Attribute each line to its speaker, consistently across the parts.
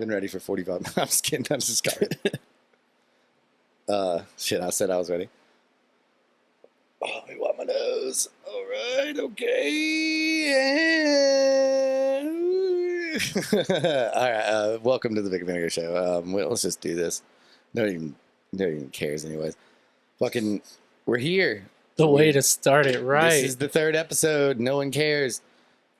Speaker 1: Been ready for 45 minutes. I'm just kidding. I just got ready. Shit, I said I was ready. Oh, let me wipe my nose. All right, okay. All right, welcome to the Big Vinegar Show. Let's just do this. Nobody even cares anyways. Fucking, we're here.
Speaker 2: The way to start it right.
Speaker 1: This is the third episode. No one cares.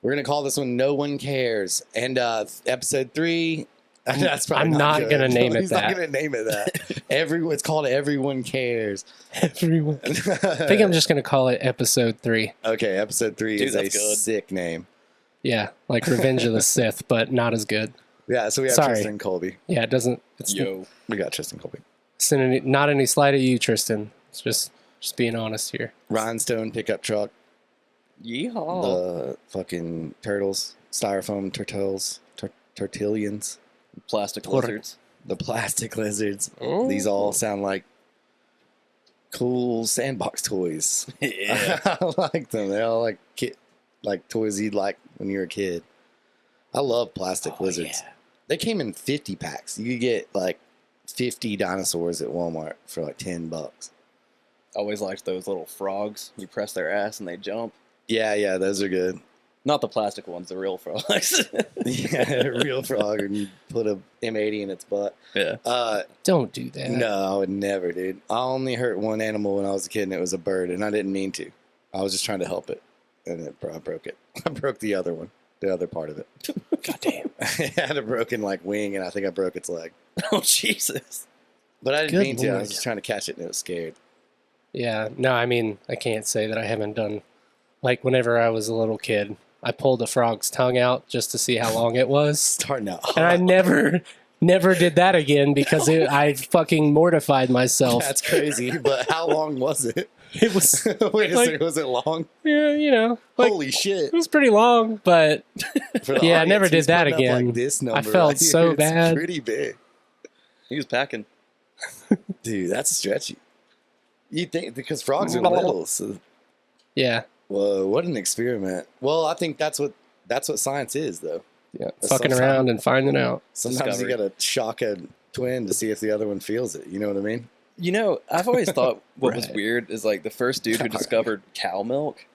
Speaker 1: We're going to call this one No One Cares. And episode 3... That's probably
Speaker 2: I'm not going to name it
Speaker 1: He's
Speaker 2: that.
Speaker 1: not going to name it that. It's called Everyone Cares.
Speaker 2: Everyone. I think I'm just going to call it episode 3.
Speaker 1: Okay, episode 3 is a
Speaker 3: good.
Speaker 1: sick name.
Speaker 2: Yeah, like Revenge of the Sith, but not as good.
Speaker 1: Yeah, so we have Tristen Colby.
Speaker 2: Yeah, it doesn't.
Speaker 1: We got Tristen Colby.
Speaker 2: Not any slight at you, Tristan. It's just being honest here.
Speaker 1: Rhinestone pickup truck.
Speaker 3: Yeehaw.
Speaker 1: The fucking turtles. Styrofoam tortillions.
Speaker 3: Plastic lizards.
Speaker 1: The plastic lizards.
Speaker 2: Oh.
Speaker 1: These all sound like cool sandbox toys.
Speaker 3: Yeah.
Speaker 1: I like them. They're all like toys you'd like when you were a kid. I love plastic lizards.
Speaker 3: Yeah.
Speaker 1: They came in 50 packs. You could get like 50 dinosaurs at Walmart for like $10.
Speaker 3: Always liked those little frogs. You press their ass and they jump.
Speaker 1: Yeah, those are good.
Speaker 3: Not the plastic ones, the real frogs.
Speaker 1: Yeah, real frog, and you put a M80 in its butt.
Speaker 3: Yeah.
Speaker 2: Don't do that.
Speaker 1: No, I would never, dude. I only hurt one animal when I was a kid, and it was a bird, and I didn't mean to. I was just trying to help it, and I broke it. I broke the other one, the other part of it.
Speaker 2: God damn.
Speaker 1: It had a broken wing, and I think I broke its leg.
Speaker 3: Oh, Jesus.
Speaker 1: But I didn't
Speaker 2: Good
Speaker 1: mean to. I
Speaker 2: Lord.
Speaker 1: was just trying to catch it, and it was scared.
Speaker 2: Yeah, no, I mean, I can't say that I haven't done, like whenever I was a little kid, I pulled a frog's tongue out just to see how long it was.
Speaker 1: Starting out hot.
Speaker 2: And I never did that again because I fucking mortified myself.
Speaker 1: That's crazy, but how long was it?
Speaker 2: It was,
Speaker 1: Wait a second, was it long?
Speaker 2: yeah, you know, like,
Speaker 1: Holy shit.
Speaker 2: it was pretty long, but
Speaker 1: For the
Speaker 2: Yeah, I never
Speaker 1: audience,
Speaker 2: did
Speaker 1: he's
Speaker 2: that
Speaker 1: putting up,
Speaker 2: again.
Speaker 1: like, this number
Speaker 2: I felt
Speaker 1: right here.
Speaker 2: so
Speaker 1: It's
Speaker 2: bad.
Speaker 1: pretty big.
Speaker 3: He was packing.
Speaker 1: Dude, that's stretchy. You think, because frogs are little, so...
Speaker 2: yeah,
Speaker 1: Whoa, what an experiment. Well, I think that's what science is, though.
Speaker 2: yeah,
Speaker 1: That's
Speaker 2: fucking
Speaker 1: so
Speaker 2: around and finding out.
Speaker 1: Sometimes
Speaker 3: Discovery.
Speaker 1: you gotta shock a twin to see if the other one feels it. You know what I mean?
Speaker 3: You know, I've always thought what was
Speaker 2: Right.
Speaker 3: weird is like the first dude who discovered cow milk.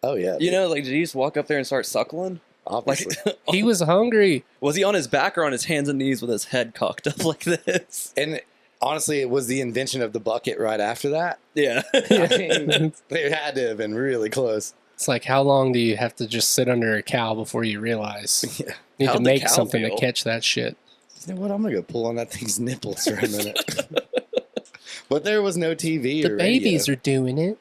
Speaker 1: Oh, yeah.
Speaker 3: You know, like, did he just walk up there and start suckling? Like,
Speaker 1: Obviously.
Speaker 2: He was hungry.
Speaker 3: was he on his back or on his hands and knees with his head cocked up like this?
Speaker 1: And honestly, it was the invention of the bucket right after that.
Speaker 3: Yeah.
Speaker 1: I mean, they had to have been really close.
Speaker 2: It's like, how long do you have to just sit under a cow before you realize
Speaker 1: Yeah.
Speaker 2: you need
Speaker 3: How'd
Speaker 2: to
Speaker 3: the
Speaker 2: make
Speaker 3: cow
Speaker 2: something
Speaker 3: feel?
Speaker 2: to catch that shit?
Speaker 1: You know what? I'm going to go pull on that thing's nipples for a minute. But there was no TV
Speaker 2: The
Speaker 1: or
Speaker 2: babies are doing it.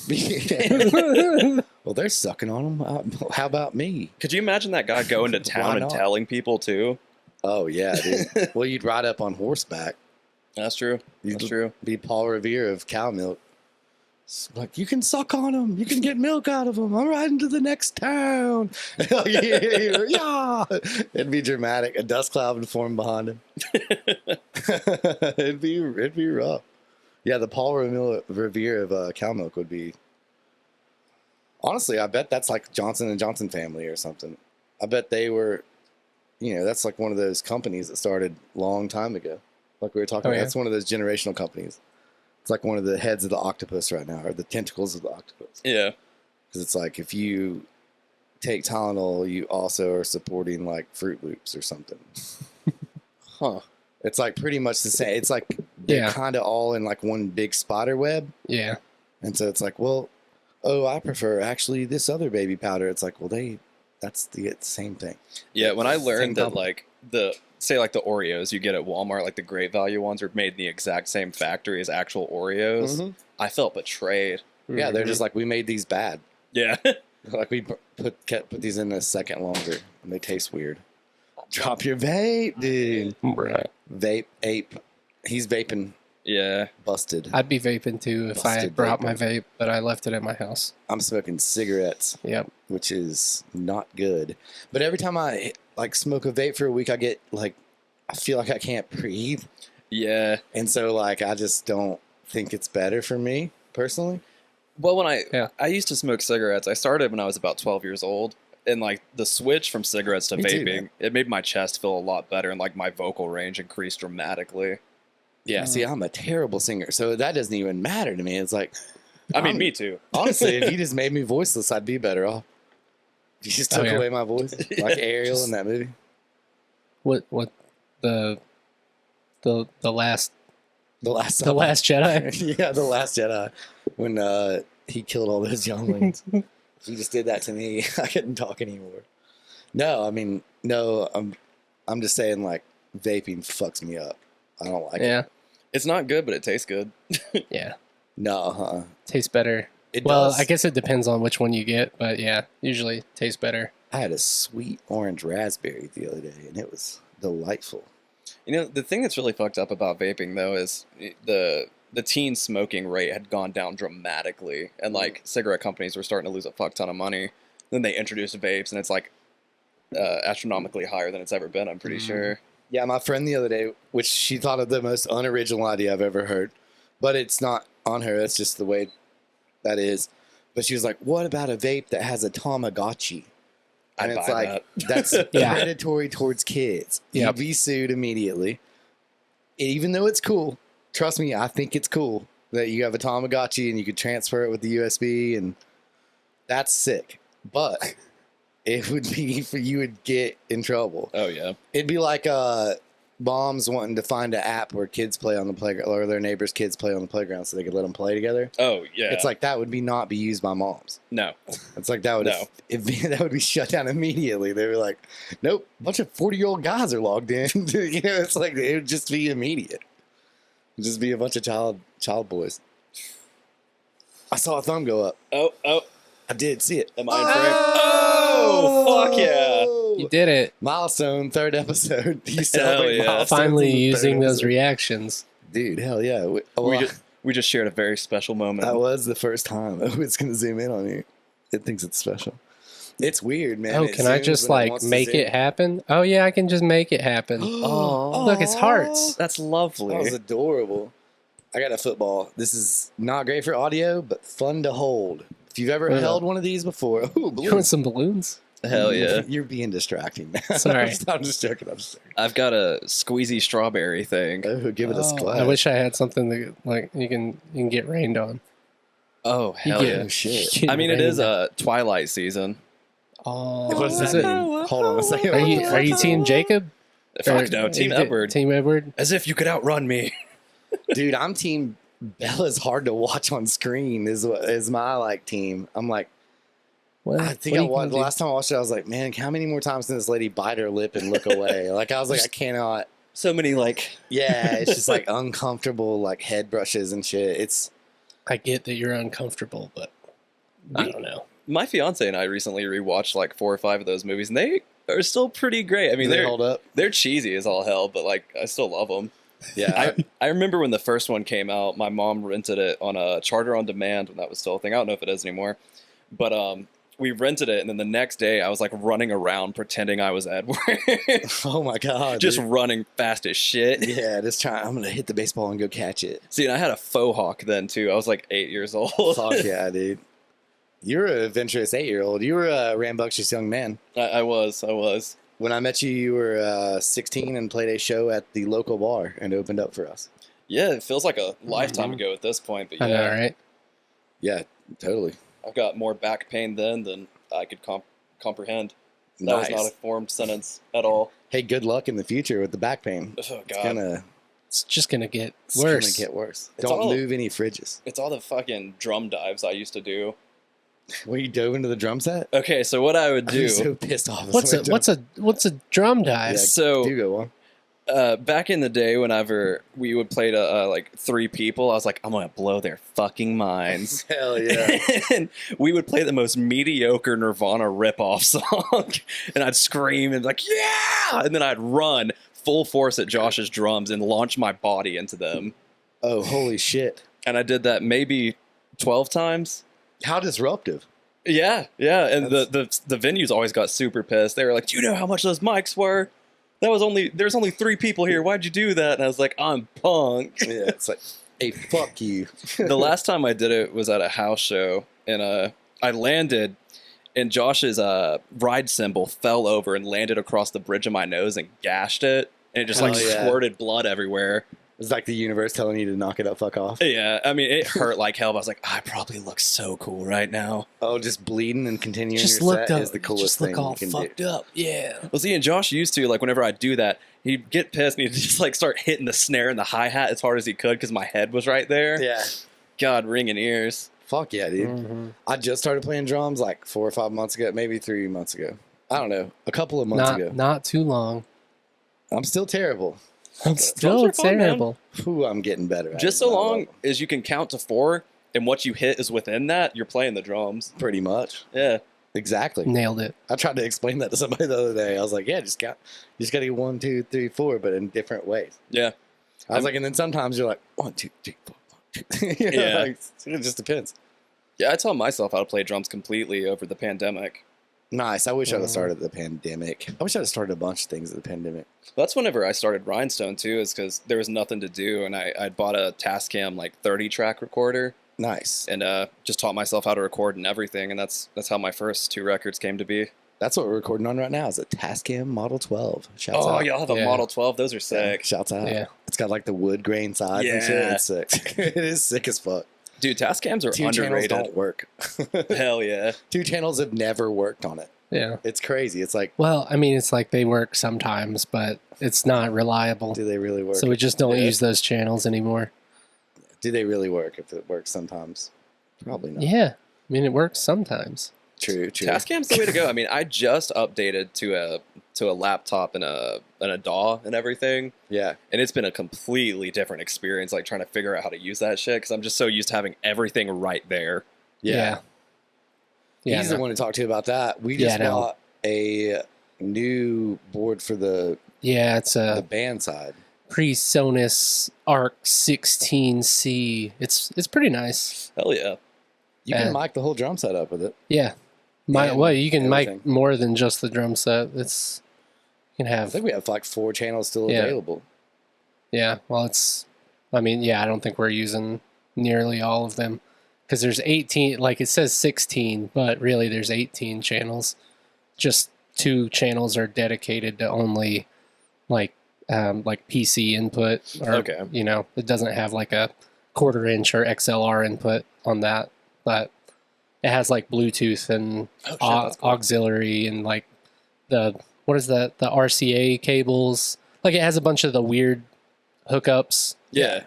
Speaker 1: radio. Well, they're sucking on them. How about me?
Speaker 3: Could you imagine that guy going to
Speaker 1: Why
Speaker 3: town and
Speaker 1: not?
Speaker 3: telling people too?
Speaker 1: Oh, yeah, dude. Well, you'd ride up on horseback.
Speaker 3: That's true.
Speaker 1: You'd
Speaker 3: That's true.
Speaker 1: be Paul Revere of cow milk. It's like, you can suck on them. You can get milk out of them. I'm riding to the next town. Yeah. It'd be dramatic. A dust cloud would form behind him. It'd be rough. Yeah, the Paul Revere of cow milk would be. Honestly, I bet that's like Johnson and Johnson family or something. I bet they were, that's like one of those companies that started a long time ago. Like we were talking
Speaker 2: Oh,
Speaker 1: about,
Speaker 2: yeah.
Speaker 1: that's one of those generational companies. It's like one of the heads of the octopus right now, or the tentacles of the octopus.
Speaker 3: Yeah.
Speaker 1: Because it's like if you take Tylenol, you also are supporting like Fruit Loops or something.
Speaker 3: Huh.
Speaker 1: It's like pretty much the same. It's like they're
Speaker 2: Yeah.
Speaker 1: kind of all in like one big spider web.
Speaker 2: Yeah.
Speaker 1: And so it's like, well, I prefer actually this other baby powder. It's like, well, that's the same thing.
Speaker 3: Yeah, when I learned that,
Speaker 1: company.
Speaker 3: like, the Oreos you get at Walmart, like the great value ones, are made in the exact same factory as actual Oreos,
Speaker 1: Mhm.
Speaker 3: I felt betrayed.
Speaker 1: Yeah, they're just like, we made these bad.
Speaker 3: Yeah.
Speaker 1: Like we put these in a second longer, and they taste weird. Drop your vape, dude.
Speaker 2: Right.
Speaker 1: Vape ape. He's vaping.
Speaker 3: Yeah.
Speaker 1: Busted.
Speaker 2: I'd be vaping too if I
Speaker 1: Busted
Speaker 2: had brought my
Speaker 1: vaping.
Speaker 2: vape, but I left it at my house.
Speaker 1: I'm smoking cigarettes,
Speaker 2: Yep.
Speaker 1: which is not good. But every time I like smoke a vape for a week, I get like, I feel like I can't breathe,
Speaker 3: Yeah.
Speaker 1: and so like I just don't think it's better for me personally.
Speaker 3: Well, when
Speaker 2: Yeah.
Speaker 3: I used to smoke cigarettes, I started when I was about 12 years old. And like the switch from cigarettes to
Speaker 1: Me too,
Speaker 3: vaping,
Speaker 1: man.
Speaker 3: it made my chest feel a lot better, and like my vocal range increased dramatically.
Speaker 1: Yeah, see, I'm a terrible singer, so that doesn't even matter to me. It's like,
Speaker 3: I mean,
Speaker 1: I'm-
Speaker 3: me too.
Speaker 1: honestly, if you just made me voiceless, I'd be better off. If you just took
Speaker 2: yeah.
Speaker 1: away my voice, like Ariel in that movie.
Speaker 2: What the last
Speaker 1: The last
Speaker 2: Jedi?
Speaker 1: yeah, the Last Jedi, when he killed all those younglings. He just did that to me. I couldn't talk anymore. No, I mean, no. I'm just saying, like, vaping fucks me up. I don't like it.
Speaker 2: Yeah,
Speaker 3: It's not good, but it tastes good.
Speaker 2: yeah.
Speaker 1: No,
Speaker 2: Tastes better.
Speaker 1: it
Speaker 2: Well,
Speaker 1: does.
Speaker 2: I guess it depends on which one you get, but yeah, usually tastes better.
Speaker 1: I had a sweet orange raspberry the other day, and it was delightful.
Speaker 3: You know, the thing that's really fucked up about vaping though is the teen smoking rate had gone down dramatically, and like cigarette companies were starting to lose a fuck ton of money. Then they introduced vapes, and it's like astronomically higher than it's ever been. I'm pretty sure.
Speaker 1: Yeah, my friend the other day, which she thought of the most unoriginal idea I've ever heard, but it's not on her. That's just the way that is. But she was like, "What about a vape that has a Tamagotchi?" And
Speaker 3: I'd
Speaker 1: it's
Speaker 3: buy
Speaker 1: like,
Speaker 3: that.
Speaker 1: that's
Speaker 2: Yeah.
Speaker 1: predatory towards kids.
Speaker 2: Yep.
Speaker 1: You'd be sued immediately. Even though it's cool, trust me, I think it's cool that you have a Tamagotchi and you could transfer it with the USB, and that's sick. But it would be for you would get in trouble.
Speaker 3: Oh yeah.
Speaker 1: It'd be like moms wanting to find an app where kids play on the playground, or their neighbors' kids play on the playground, so they could let them play together.
Speaker 3: Oh yeah.
Speaker 1: It's like that would be not be used by moms.
Speaker 3: no.
Speaker 1: It's like that would
Speaker 3: No.
Speaker 1: that would be shut down immediately. They were like, "Nope, a bunch of 40-year-old guys are logged in." You know, it's like it would just be immediate. It'd just be a bunch of child boys. I saw a thumb go up.
Speaker 3: Oh.
Speaker 1: I did see it.
Speaker 3: Am I in frame? Oh, fuck yeah.
Speaker 2: You did it.
Speaker 1: Milestone, 3rd episode. You celebrate
Speaker 3: yeah.
Speaker 1: milestones
Speaker 2: Finally
Speaker 1: in the 3rd
Speaker 2: using those
Speaker 1: episode.
Speaker 2: reactions.
Speaker 1: Dude, hell yeah.
Speaker 3: We just shared a very special moment.
Speaker 1: That was the first time. Oh, it's going to zoom in on you. It thinks it's special. It's weird, man.
Speaker 2: Oh,
Speaker 1: It
Speaker 2: can I
Speaker 1: zooms
Speaker 2: just
Speaker 1: when it
Speaker 2: like
Speaker 1: wants to
Speaker 2: make
Speaker 1: zoom.
Speaker 2: it happen? Oh yeah, I can just make it happen.
Speaker 3: Oh,
Speaker 2: Look, it's hearts.
Speaker 3: that's lovely.
Speaker 1: That was adorable. I got a football. This is not great for audio, but fun to hold. If you've ever
Speaker 2: Yeah.
Speaker 1: held one of these before, ooh,
Speaker 2: You want
Speaker 1: balloons.
Speaker 2: some balloons?
Speaker 3: Hell yeah.
Speaker 1: You're being distracting.
Speaker 2: Sorry.
Speaker 1: I'm just joking.
Speaker 3: I've got a squeezy strawberry thing.
Speaker 1: Oh, give it a splash.
Speaker 2: I wish I had something that like you can get rained on.
Speaker 3: Oh, hell
Speaker 2: You
Speaker 3: yeah.
Speaker 2: get-
Speaker 1: Oh, shit.
Speaker 2: you get
Speaker 3: I mean, it
Speaker 2: rained
Speaker 3: is
Speaker 2: on.
Speaker 3: a Twilight season.
Speaker 2: Oh,
Speaker 1: What does
Speaker 2: is
Speaker 1: that
Speaker 2: it?
Speaker 1: mean? Hold on a second.
Speaker 2: Are you Team Jacob?
Speaker 3: Fuck no, Team Edward.
Speaker 2: Team Edward.
Speaker 3: As if you could outrun me.
Speaker 1: Dude, I'm team Bella's hard to watch on screen is my like team. I'm like,
Speaker 2: What?
Speaker 1: I think
Speaker 2: what
Speaker 1: I
Speaker 2: are you
Speaker 1: watched
Speaker 2: gonna
Speaker 1: the
Speaker 2: do?
Speaker 1: last time I watched it, I was like, man, how many more times can this lady bite her lip and look away? Like I was like, I cannot.
Speaker 3: So many, like...
Speaker 1: Yeah, it's just like uncomfortable, like head brushes and shit. It's
Speaker 2: I get that you're uncomfortable, but I don't know.
Speaker 3: My fiance and I recently rewatched like 4 or 5 of those movies, and they are still pretty great. I mean,
Speaker 1: they
Speaker 3: they're
Speaker 1: hold up.
Speaker 3: they're cheesy as all hell, but like I still love them.
Speaker 1: Yeah,
Speaker 3: I remember when the first one came out, my mom rented it on a Charter on Demand when that was still a thing. I don't know if it is anymore, but we rented it, and then the next day I was like running around pretending I was Edward,
Speaker 1: oh my god,
Speaker 3: just
Speaker 1: dude.
Speaker 3: running fast as shit.
Speaker 1: Yeah, just trying. I'm gonna hit the baseball and go catch it.
Speaker 3: See, and I had a faux hawk then too. I was like 8 years old.
Speaker 1: Fuck yeah, dude. You're an adventurous 8-year-old. You were a rambunctious young man.
Speaker 3: I was.
Speaker 1: When I met you, you were 16 and played a show at the local bar and opened up for us.
Speaker 3: Yeah, it feels like a lifetime
Speaker 2: Mhm.
Speaker 3: ago at this point, but
Speaker 2: I
Speaker 3: yeah,
Speaker 2: know, right?
Speaker 1: Yeah, totally.
Speaker 3: I've got more back pain then than I could comprehend. That was not a formed sentence at all.
Speaker 1: Hey, good luck in the future with the back pain.
Speaker 3: Oh god,
Speaker 1: It's gonna,
Speaker 2: It's just gonna get
Speaker 1: it's
Speaker 2: worse.
Speaker 1: gonna get worse.
Speaker 3: It's
Speaker 1: Don't
Speaker 3: all-
Speaker 1: move any fridges.
Speaker 3: it's all the fucking drum dives I used to do.
Speaker 1: Where you dove into the drum set?
Speaker 3: Okay, so what I would do,
Speaker 1: I'm so pissed off.
Speaker 2: What's a drum dive?
Speaker 1: Yeah.
Speaker 3: so
Speaker 1: Do go on.
Speaker 3: back in the day, whenever we would play to like 3 people, I was like, I'm gonna blow their fucking minds.
Speaker 1: Hell yeah.
Speaker 3: And we would play the most mediocre Nirvana ripoff song, and I'd scream and like, yeah, and then I'd run full force at Josh's drums and launch my body into them.
Speaker 1: Oh, holy shit.
Speaker 3: And I did that maybe 12 times.
Speaker 1: How disruptive.
Speaker 3: Yeah, and the venues always got super pissed. They were like, "Do you know how much those mics were? There's only 3 people here. Why'd you do that?" And I was like, "I'm punk."
Speaker 1: Yeah, it's like, hey, fuck you.
Speaker 3: The last time I did it was at a house show, and I landed, and Josh's ride cymbal fell over and landed across the bridge of my nose and gashed it, and it just like
Speaker 1: Hell yeah.
Speaker 3: squirted blood everywhere.
Speaker 1: It's like the universe telling you to knock it up, fuck off.
Speaker 3: Yeah, I mean, it hurt like hell, but I was like, I probably look so cool right now.
Speaker 1: Oh, just bleeding and continuing
Speaker 2: Just
Speaker 1: your
Speaker 2: look
Speaker 1: set
Speaker 2: up.
Speaker 1: is the coolest
Speaker 2: Just
Speaker 1: thing
Speaker 2: look all
Speaker 1: you can
Speaker 2: fucked
Speaker 1: do.
Speaker 2: up. Yeah.
Speaker 3: Well, see, and Josh used to, like, whenever I'd do that, he'd get pissed and he'd just, like, start hitting the snare and the hi-hat as hard as he could because my head was right there.
Speaker 1: Yeah.
Speaker 3: God, ringing ears.
Speaker 1: Fuck yeah, dude.
Speaker 2: Mm-hmm.
Speaker 1: I just started playing drums like 4 or 5 months ago, maybe 3 months ago. I don't know, a couple of months ago.
Speaker 2: Not too long.
Speaker 1: I'm still terrible.
Speaker 2: I'm still
Speaker 3: are fun, man.
Speaker 2: terrible.
Speaker 1: Ooh, I'm getting better at
Speaker 3: Just
Speaker 1: it.
Speaker 3: so
Speaker 1: I love
Speaker 3: long
Speaker 1: them.
Speaker 3: as you can count to 4 and what you hit is within that, you're playing the drums.
Speaker 1: Pretty much.
Speaker 3: Yeah.
Speaker 1: Exactly.
Speaker 2: Nailed it.
Speaker 1: I tried to explain that to somebody the other day. I was like, yeah, just count. You just got to get 1, 2, 3, 4, but in different ways.
Speaker 3: Yeah.
Speaker 1: I was like, and then sometimes you're like, 1, 2, 3, 4, 1, 2. You know,
Speaker 3: Yeah.
Speaker 1: like, it just depends.
Speaker 3: Yeah, I taught myself how to play drums completely over the pandemic.
Speaker 1: Nice. I wish I'd have started the pandemic. I wish I'd have started a bunch of things at the pandemic.
Speaker 3: That's whenever I started Rhinestone, too, is because there was nothing to do, and I bought a Tascam, like, 30-track recorder,
Speaker 1: Nice.
Speaker 3: and just taught myself how to record and everything, and that's how my first 2 records came to be.
Speaker 1: That's what we're recording on right now is a Tascam Model 12. Shouts
Speaker 3: Oh,
Speaker 1: out.
Speaker 3: y'all have a
Speaker 2: Yeah.
Speaker 3: Model 12? Those are
Speaker 1: Yeah,
Speaker 3: sick.
Speaker 1: shouts out.
Speaker 2: Yeah.
Speaker 1: It's got like the wood grain sides and shit.
Speaker 3: Yeah.
Speaker 1: It's sick. It is sick as fuck.
Speaker 3: Dude, Tascams are
Speaker 1: 2 channels
Speaker 3: underrated.
Speaker 1: don't work.
Speaker 3: Hell yeah.
Speaker 1: 2 channels have never worked on it.
Speaker 2: Yeah.
Speaker 1: It's crazy. It's like,
Speaker 2: Well, I mean, it's like they work sometimes, but it's not reliable.
Speaker 1: do they really work?
Speaker 2: So we just don't
Speaker 3: Yeah.
Speaker 2: use those channels anymore.
Speaker 1: Do they really work if it works sometimes? Probably not.
Speaker 2: Yeah. I mean, it works sometimes.
Speaker 1: True, true.
Speaker 3: Tascam's the way to go. I mean, I just updated to a laptop and a DAW and everything,
Speaker 1: Yeah.
Speaker 3: and it's been a completely different experience, like trying to figure out how to use that shit, because I'm just so used to having everything right there.
Speaker 1: Yeah.
Speaker 2: Yeah.
Speaker 1: He's
Speaker 2: no.
Speaker 1: the one to talk to about that. We
Speaker 2: Yeah,
Speaker 1: just
Speaker 2: no.
Speaker 1: bought a new board for the
Speaker 2: Yeah, it's a
Speaker 1: band side.
Speaker 2: PreSonus Arc 16C. It's pretty nice.
Speaker 3: Hell yeah.
Speaker 1: You can
Speaker 2: Uh,
Speaker 1: mic the whole drum set up with it.
Speaker 2: Yeah.
Speaker 1: And
Speaker 2: Well, you can mic
Speaker 1: everything.
Speaker 2: more than just the drum set. It's you can
Speaker 1: I
Speaker 2: have
Speaker 1: think we have like 4 channels still
Speaker 2: Yeah.
Speaker 1: available.
Speaker 2: yeah. Well, I mean, yeah. I don't think we're using nearly all of them because there's 18. Like it says 16, but really there's 18 channels. Just 2 channels are dedicated to only like PC input. Or,
Speaker 3: Okay.
Speaker 2: You know, it doesn't have like a 1/4 inch or XLR input on that, but it has like Bluetooth and
Speaker 3: that's cool.
Speaker 2: auxiliary and like what is that? The RCA cables. Like it has a bunch of the weird hookups.
Speaker 3: Yeah.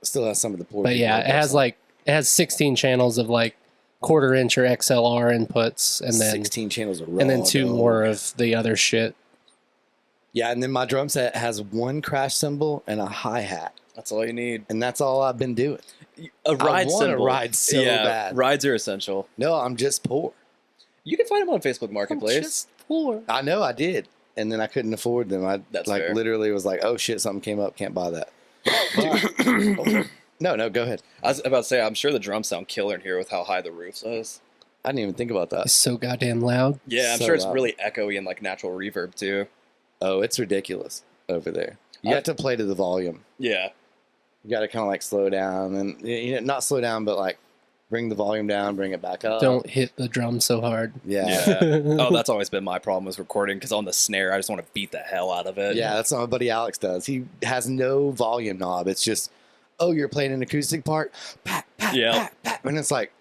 Speaker 1: Still has some of the poor.
Speaker 2: But yeah, it has 16 channels of like 1/4 inch or XLR inputs, and then
Speaker 1: 16 channels of raw.
Speaker 2: and then 2
Speaker 1: dog.
Speaker 2: more of the other shit.
Speaker 1: Yeah, and then my drum set has 1 crash cymbal and a hi-hat.
Speaker 3: That's all you need.
Speaker 1: And that's all I've been doing.
Speaker 3: A ride
Speaker 1: want a
Speaker 3: cymbal.
Speaker 1: ride so
Speaker 3: yeah,
Speaker 1: bad.
Speaker 3: Rides are essential.
Speaker 1: No, I'm just poor.
Speaker 3: You can find them on Facebook Marketplace.
Speaker 2: Just poor.
Speaker 1: I know I did. And then I couldn't afford them. I
Speaker 3: That's
Speaker 1: like
Speaker 3: fair.
Speaker 1: literally was like, oh shit, something came up, can't buy that. But- no, go ahead.
Speaker 3: I was about to say, I'm sure the drums sound killer in here with how high the roof is.
Speaker 1: I didn't even think about that.
Speaker 2: It's so goddamn loud.
Speaker 3: Yeah, I'm
Speaker 1: So
Speaker 3: sure it's
Speaker 1: loud.
Speaker 3: really echoey and like natural reverb too.
Speaker 1: Oh, it's ridiculous over there. You have to play to the volume.
Speaker 3: Yeah.
Speaker 1: You got to kind of like slow down and not slow down, but like bring the volume down, bring it back up.
Speaker 2: Don't hit the drum so hard.
Speaker 1: Yeah.
Speaker 3: Yeah. Oh, that's always been my problem with recording because on the snare, I just want to beat the hell out of it.
Speaker 1: Yeah, that's what my buddy Alex does. He has no volume knob. It's just, oh, you're playing an acoustic part, pat, pat,
Speaker 3: Yeah.
Speaker 1: pat, pat. And it's like,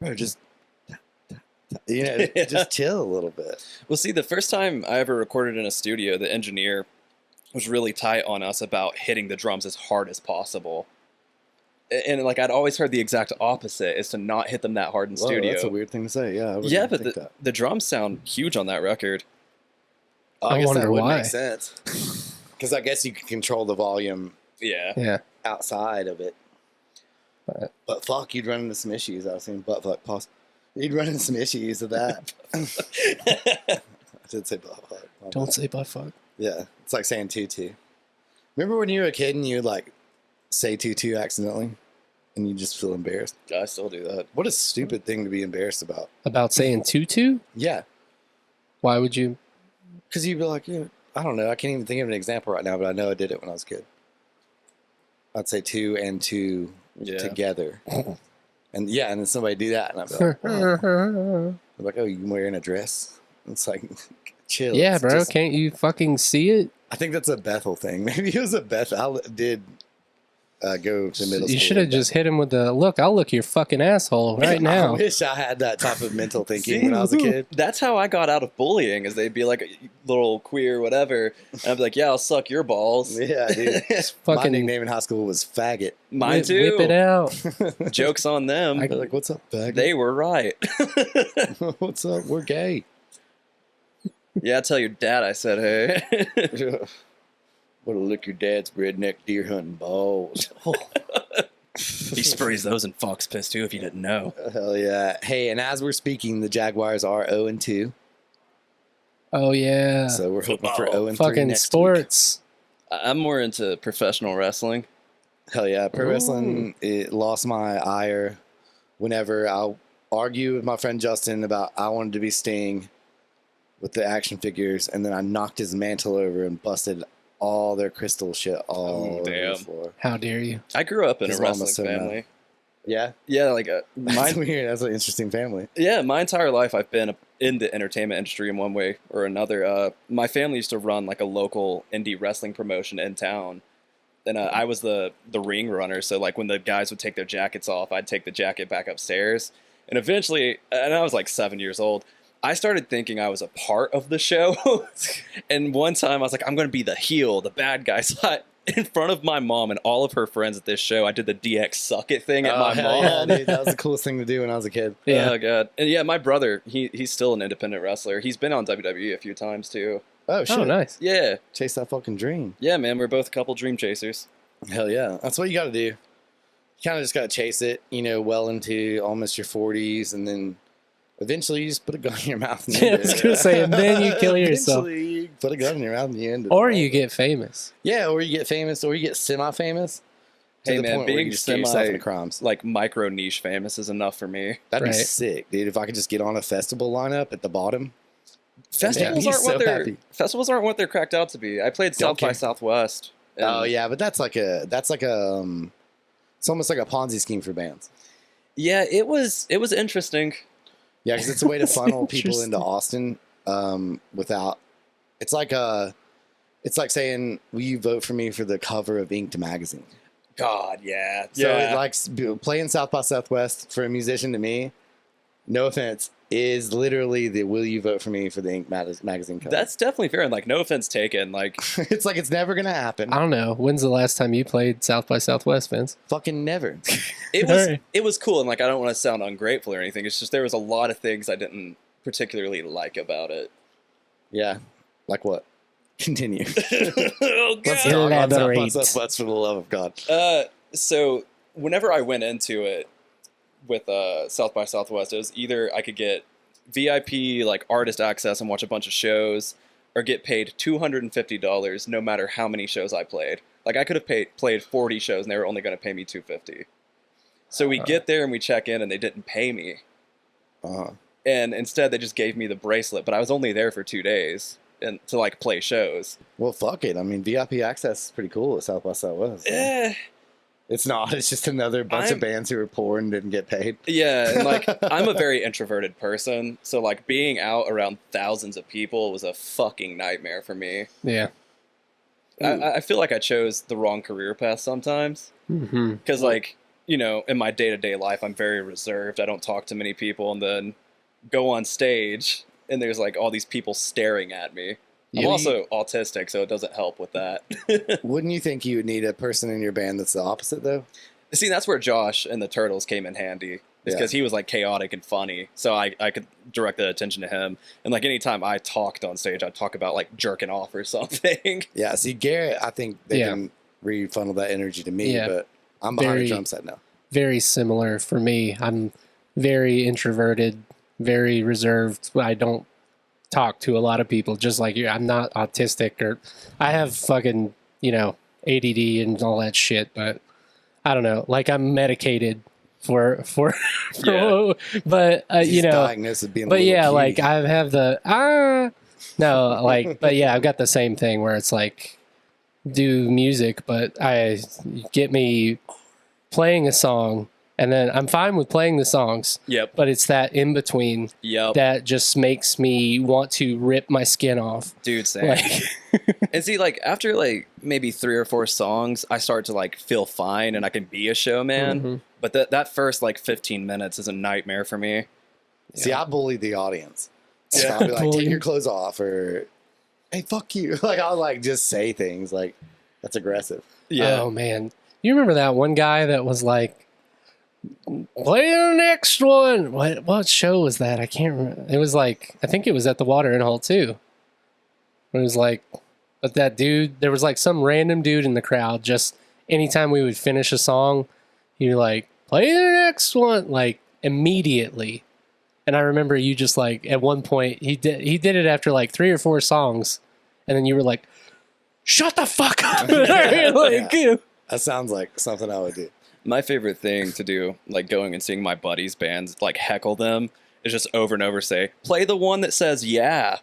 Speaker 1: bro, just, just chill a little bit.
Speaker 3: Well, see, the first time I ever recorded in a studio, the engineer was really tight on us about hitting the drums as hard as possible. And like I'd always heard the exact opposite, is to not hit them that hard in
Speaker 1: Whoa,
Speaker 3: studio.
Speaker 1: that's a weird thing to say. Yeah, I wouldn't
Speaker 3: Yeah, but
Speaker 1: think that.
Speaker 3: the drums sound huge on that record.
Speaker 2: I
Speaker 1: guess
Speaker 2: wonder
Speaker 1: that would
Speaker 2: why.
Speaker 1: make sense. Because I guess you can control the volume
Speaker 3: Yeah.
Speaker 2: Yeah.
Speaker 1: outside of it. But fuck, you'd run into some issues. I was saying butt fuck, pause. You'd run into some issues of that. I did say butt fuck. My
Speaker 2: Don't
Speaker 1: bad.
Speaker 2: say butt fuck.
Speaker 1: Yeah, it's like saying tutu. Remember when you were a kid and you'd like say tutu accidentally and you just feel embarrassed?
Speaker 3: I still do that.
Speaker 1: What a stupid thing to be embarrassed about.
Speaker 2: About saying tutu?
Speaker 1: Yeah,
Speaker 2: Why would you?
Speaker 1: because you'd be like, yeah, I don't know. I can't even think of an example right now, but I know I did it when I was a kid. I'd say 2 and 2
Speaker 3: Yeah.
Speaker 1: together. And yeah, and then somebody do that, and I'd be like, "Wow." Like, oh, you wearing a dress? It's like, chill.
Speaker 2: Yeah,
Speaker 1: It's
Speaker 2: bro.
Speaker 1: just-
Speaker 2: Can't you fucking see it?
Speaker 1: I think that's a Bethel thing. Maybe it was a Bethel. I did go to middle school.
Speaker 2: You should have
Speaker 1: in
Speaker 2: just
Speaker 1: Bethel.
Speaker 2: hit him with the look. I'll look your fucking asshole right
Speaker 1: I
Speaker 2: now.
Speaker 1: wish I had that type of mental thinking
Speaker 3: See,
Speaker 1: when I was a kid.
Speaker 3: That's how I got out of bullying. Is they'd be like a little queer, whatever, and I'd be like, "Yeah, I'll suck your balls."
Speaker 1: Yeah, dude. My
Speaker 2: Fucking
Speaker 1: nickname in high school was faggot.
Speaker 3: Mine
Speaker 2: whip,
Speaker 3: too.
Speaker 2: Whip it out.
Speaker 3: Jokes on them.
Speaker 1: They're like, what's up, faggot?
Speaker 3: They were right.
Speaker 1: What's up? We're gay.
Speaker 3: Yeah, tell your dad I said hey.
Speaker 1: Wanna lick your dad's redneck deer hunting balls.
Speaker 3: He sprays those in fox piss too, if you didn't know.
Speaker 1: Hell yeah. Hey, and as we're speaking, the Jaguars are 0-2.
Speaker 2: Oh yeah.
Speaker 1: So we're hoping for
Speaker 3: Football.
Speaker 1: 0-3
Speaker 2: Fucking
Speaker 1: next
Speaker 2: sports.
Speaker 3: I'm more into professional wrestling.
Speaker 1: week. Hell yeah. Pro
Speaker 2: Ooh.
Speaker 1: wrestling, it lost my ire whenever I'll argue with my friend Justin about I wanted to be Sting with the action figures, and then I knocked his mantle over and busted all their crystal shit all over
Speaker 3: damn.
Speaker 1: the floor.
Speaker 2: How dare you?
Speaker 3: I grew up in
Speaker 1: His
Speaker 3: a
Speaker 1: mom
Speaker 3: wrestling
Speaker 1: was so mad.
Speaker 3: family.
Speaker 1: Yeah?
Speaker 3: Yeah, like
Speaker 1: That's
Speaker 3: my
Speaker 1: weird. That's an interesting family.
Speaker 3: my entire life I've been in the entertainment industry in one way or another. My family used to run like a local indie wrestling promotion in town. And I was the ring runner, so like when the guys would take their jackets off, I'd take the jacket back upstairs. And eventually, and I was like 7 years old, I started thinking I was a part of the show. And one time I was like, I'm going to be the heel, the bad guy. So in front of my mom and all of her friends at this show, I did the DX suck it thing at my
Speaker 1: hell
Speaker 3: mom.
Speaker 1: yeah, dude. That was the coolest thing to do when I was a kid.
Speaker 2: Yeah.
Speaker 3: Oh god. And yeah, my brother, he's still an independent wrestler. He's been on WWE a few times too.
Speaker 1: Oh, shit.
Speaker 2: Oh, nice.
Speaker 3: Yeah.
Speaker 1: Chase that fucking dream.
Speaker 3: Yeah, man, we're both a couple dream chasers.
Speaker 1: Hell yeah. That's what you got to do. You kind of just got to chase it, well into almost your 40s, and then eventually you just put a gun in your mouth. And
Speaker 2: Yeah, I
Speaker 1: end
Speaker 2: was
Speaker 1: it.
Speaker 2: gonna say, and then you kill yourself.
Speaker 1: Eventually, you put a gun in your mouth and you end it.
Speaker 2: Or you get famous.
Speaker 1: Yeah, or you get famous, or you get semi-famous. To
Speaker 3: Hey
Speaker 1: the
Speaker 3: man,
Speaker 1: point where
Speaker 3: being
Speaker 1: you just get yourself into
Speaker 3: semi
Speaker 1: crimes.
Speaker 3: like micro niche famous is enough for me.
Speaker 1: That'd be
Speaker 2: Right.
Speaker 1: sick, dude. If I could just get on a festival lineup at the bottom.
Speaker 3: Festivals
Speaker 1: be
Speaker 3: aren't
Speaker 1: so
Speaker 3: what they're
Speaker 1: happy.
Speaker 3: festivals aren't what they're cracked out to be. I played South by
Speaker 1: Okay.
Speaker 3: Southwest. and-
Speaker 1: Oh yeah, but that's like a it's almost like a Ponzi scheme for bands.
Speaker 3: Yeah, it was interesting.
Speaker 1: Yeah, because it's a way to funnel
Speaker 2: That's
Speaker 1: people into Austin without. It's like saying, "Will you vote for me for the cover of Inked magazine?"
Speaker 3: God, yeah.
Speaker 1: So
Speaker 3: yeah.
Speaker 1: it, like playing South by Southwest for a musician to me, no offense, is literally the "Will you vote for me for the Inked magazine cover?"
Speaker 3: That's definitely fair. And like, no offense taken. Like,
Speaker 1: It's like it's never gonna happen.
Speaker 2: I don't know. When's the last time you played South by Southwest, Vince?
Speaker 1: Fucking never.
Speaker 2: Alright.
Speaker 3: it was cool, and like, I don't want to sound ungrateful or anything. It's just there was a lot of things I didn't particularly like about it.
Speaker 1: Yeah, like what? Continue.
Speaker 3: Oh,
Speaker 1: Let's
Speaker 3: God.
Speaker 1: talk about South by
Speaker 2: Elaborate.
Speaker 1: Southwest for the love of God.
Speaker 3: So whenever I went into it with South by Southwest, it was either I could get VIP like artist access and watch a bunch of shows, or get paid $250 no matter how many shows I played. Like I could have played 40 shows and they were only going to pay me $250. So we get there and we check in and they didn't pay me,
Speaker 1: Uh-huh.
Speaker 3: and instead they just gave me the bracelet. But I was only there for 2 days and to like play shows.
Speaker 1: Well, fuck it. I mean, VIP access is pretty cool at South by Southwest. so. It's not. It's just another bunch of bands who were poor and didn't get paid.
Speaker 3: Yeah, and like I'm a very introverted person, so like being out around thousands of people was a fucking nightmare for me.
Speaker 2: Yeah.
Speaker 3: I feel like I chose the wrong career path sometimes
Speaker 2: Mm-hmm.
Speaker 3: because, like, in my day-to-day life, I'm very reserved. I don't talk to many people, and then go on stage, and there's like all these people staring at me. I'm
Speaker 1: You-
Speaker 3: also autistic, so it doesn't help with that.
Speaker 1: Wouldn't you think you would need a person in your band that's the opposite, though?
Speaker 3: See, that's where Josh and the Turtles came in handy. Is
Speaker 1: Yeah.
Speaker 3: because he was like chaotic and funny, so I could direct the attention to him. And like anytime I talked on stage, I'd talk about like jerking off or something.
Speaker 1: Yeah. See, Garrett, I think they
Speaker 2: Yeah.
Speaker 1: can refunnel that energy to me,
Speaker 2: Yeah.
Speaker 1: but I'm behind
Speaker 2: Very-
Speaker 1: a drum set now.
Speaker 2: Very similar for me. I'm very introverted, very reserved. I don't talk to a lot of people, just like you. I'm not autistic, or I have fucking, ADD and all that shit, but I don't know. Like I'm medicated for
Speaker 3: Yeah.
Speaker 2: but
Speaker 1: He's diagnosed as being a
Speaker 2: but
Speaker 1: little
Speaker 2: yeah,
Speaker 1: cutie.
Speaker 2: like I have the no, like, but yeah, I've got the same thing where it's like do music, but I get me playing a song And then I'm fine with playing the songs,
Speaker 3: Yep.
Speaker 2: but it's that in between
Speaker 3: Yep.
Speaker 2: that just makes me want to rip my skin off.
Speaker 3: Dude, same.
Speaker 2: Like,
Speaker 3: And see, like, after, like, maybe 3 or 4 songs, I start to, like, feel fine and I can be a showman.
Speaker 2: Mhm.
Speaker 3: But that first, like, 15 minutes is a nightmare for me.
Speaker 1: See, I bully the audience. So
Speaker 3: Yeah.
Speaker 1: I'll be like,
Speaker 2: Bully.
Speaker 1: take your clothes off, or hey, fuck you. Like, I'll like just say things like that's aggressive.
Speaker 2: oh man, you remember that one guy that was like, "Play the next one." What show was that? I can't remember. It was like, I think it was at the Watering Hole too. It was like, but that dude, there was like some random dude in the crowd. Just anytime we would finish a song, he'd be like, "Play the next one," like immediately. And I remember you just like at one point he did it after like 3 or 4 songs, and then you were like, "Shut the fuck up!" Like,
Speaker 1: Yeah. That sounds like something I would do.
Speaker 3: My favorite thing to do, like going and seeing my buddies' bands, like heckle them, is just over and over say, play the one that says yeah.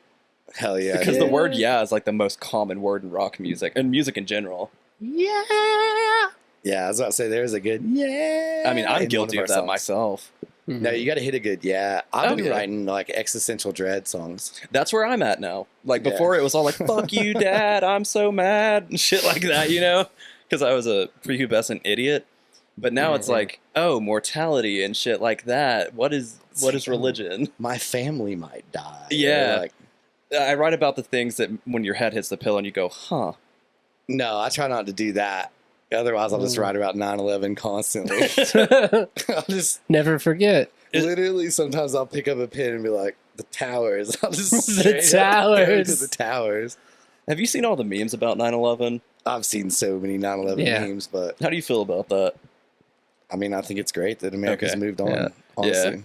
Speaker 1: Hell yeah.
Speaker 3: Because
Speaker 1: dude.
Speaker 3: the word yeah is like the most common word in rock music and music in general.
Speaker 2: yeah.
Speaker 1: Yeah, I was about to say there's a good yeah.
Speaker 3: I mean, I'm
Speaker 1: in one
Speaker 3: guilty
Speaker 1: our
Speaker 3: of that
Speaker 1: songs.
Speaker 3: myself.
Speaker 1: No, you got to hit a good yeah. I've
Speaker 3: Oh,
Speaker 1: been
Speaker 3: yeah.
Speaker 1: writing like existential dread songs.
Speaker 3: That's where I'm at now. Like
Speaker 1: Yeah.
Speaker 3: before, it was all like "fuck you, dad, I'm so mad" and shit like that, you know, because I was a prepubescent idiot. But now it's
Speaker 2: Mhm.
Speaker 3: like, oh, mortality and shit like that. What is religion?
Speaker 1: My family might die.
Speaker 3: Yeah.
Speaker 1: Like,
Speaker 3: I write about the things that when your head hits the pillow and you go, huh.
Speaker 1: no, I try not to do that. Otherwise, I'll just write about 9/11 constantly. I'll just
Speaker 2: Never forget.
Speaker 1: literally sometimes I'll pick up a pen and be like, the towers. I'll just
Speaker 2: The
Speaker 1: straight up go to
Speaker 2: towers.
Speaker 1: the towers.
Speaker 3: Have you seen all the memes about 9/11?
Speaker 1: I've seen so many 9/11
Speaker 2: Yeah.
Speaker 1: memes, but
Speaker 3: How do you feel about that?
Speaker 1: I mean, I think it's great that America's
Speaker 3: Okay.
Speaker 1: moved on.
Speaker 2: Yeah.
Speaker 1: Honestly,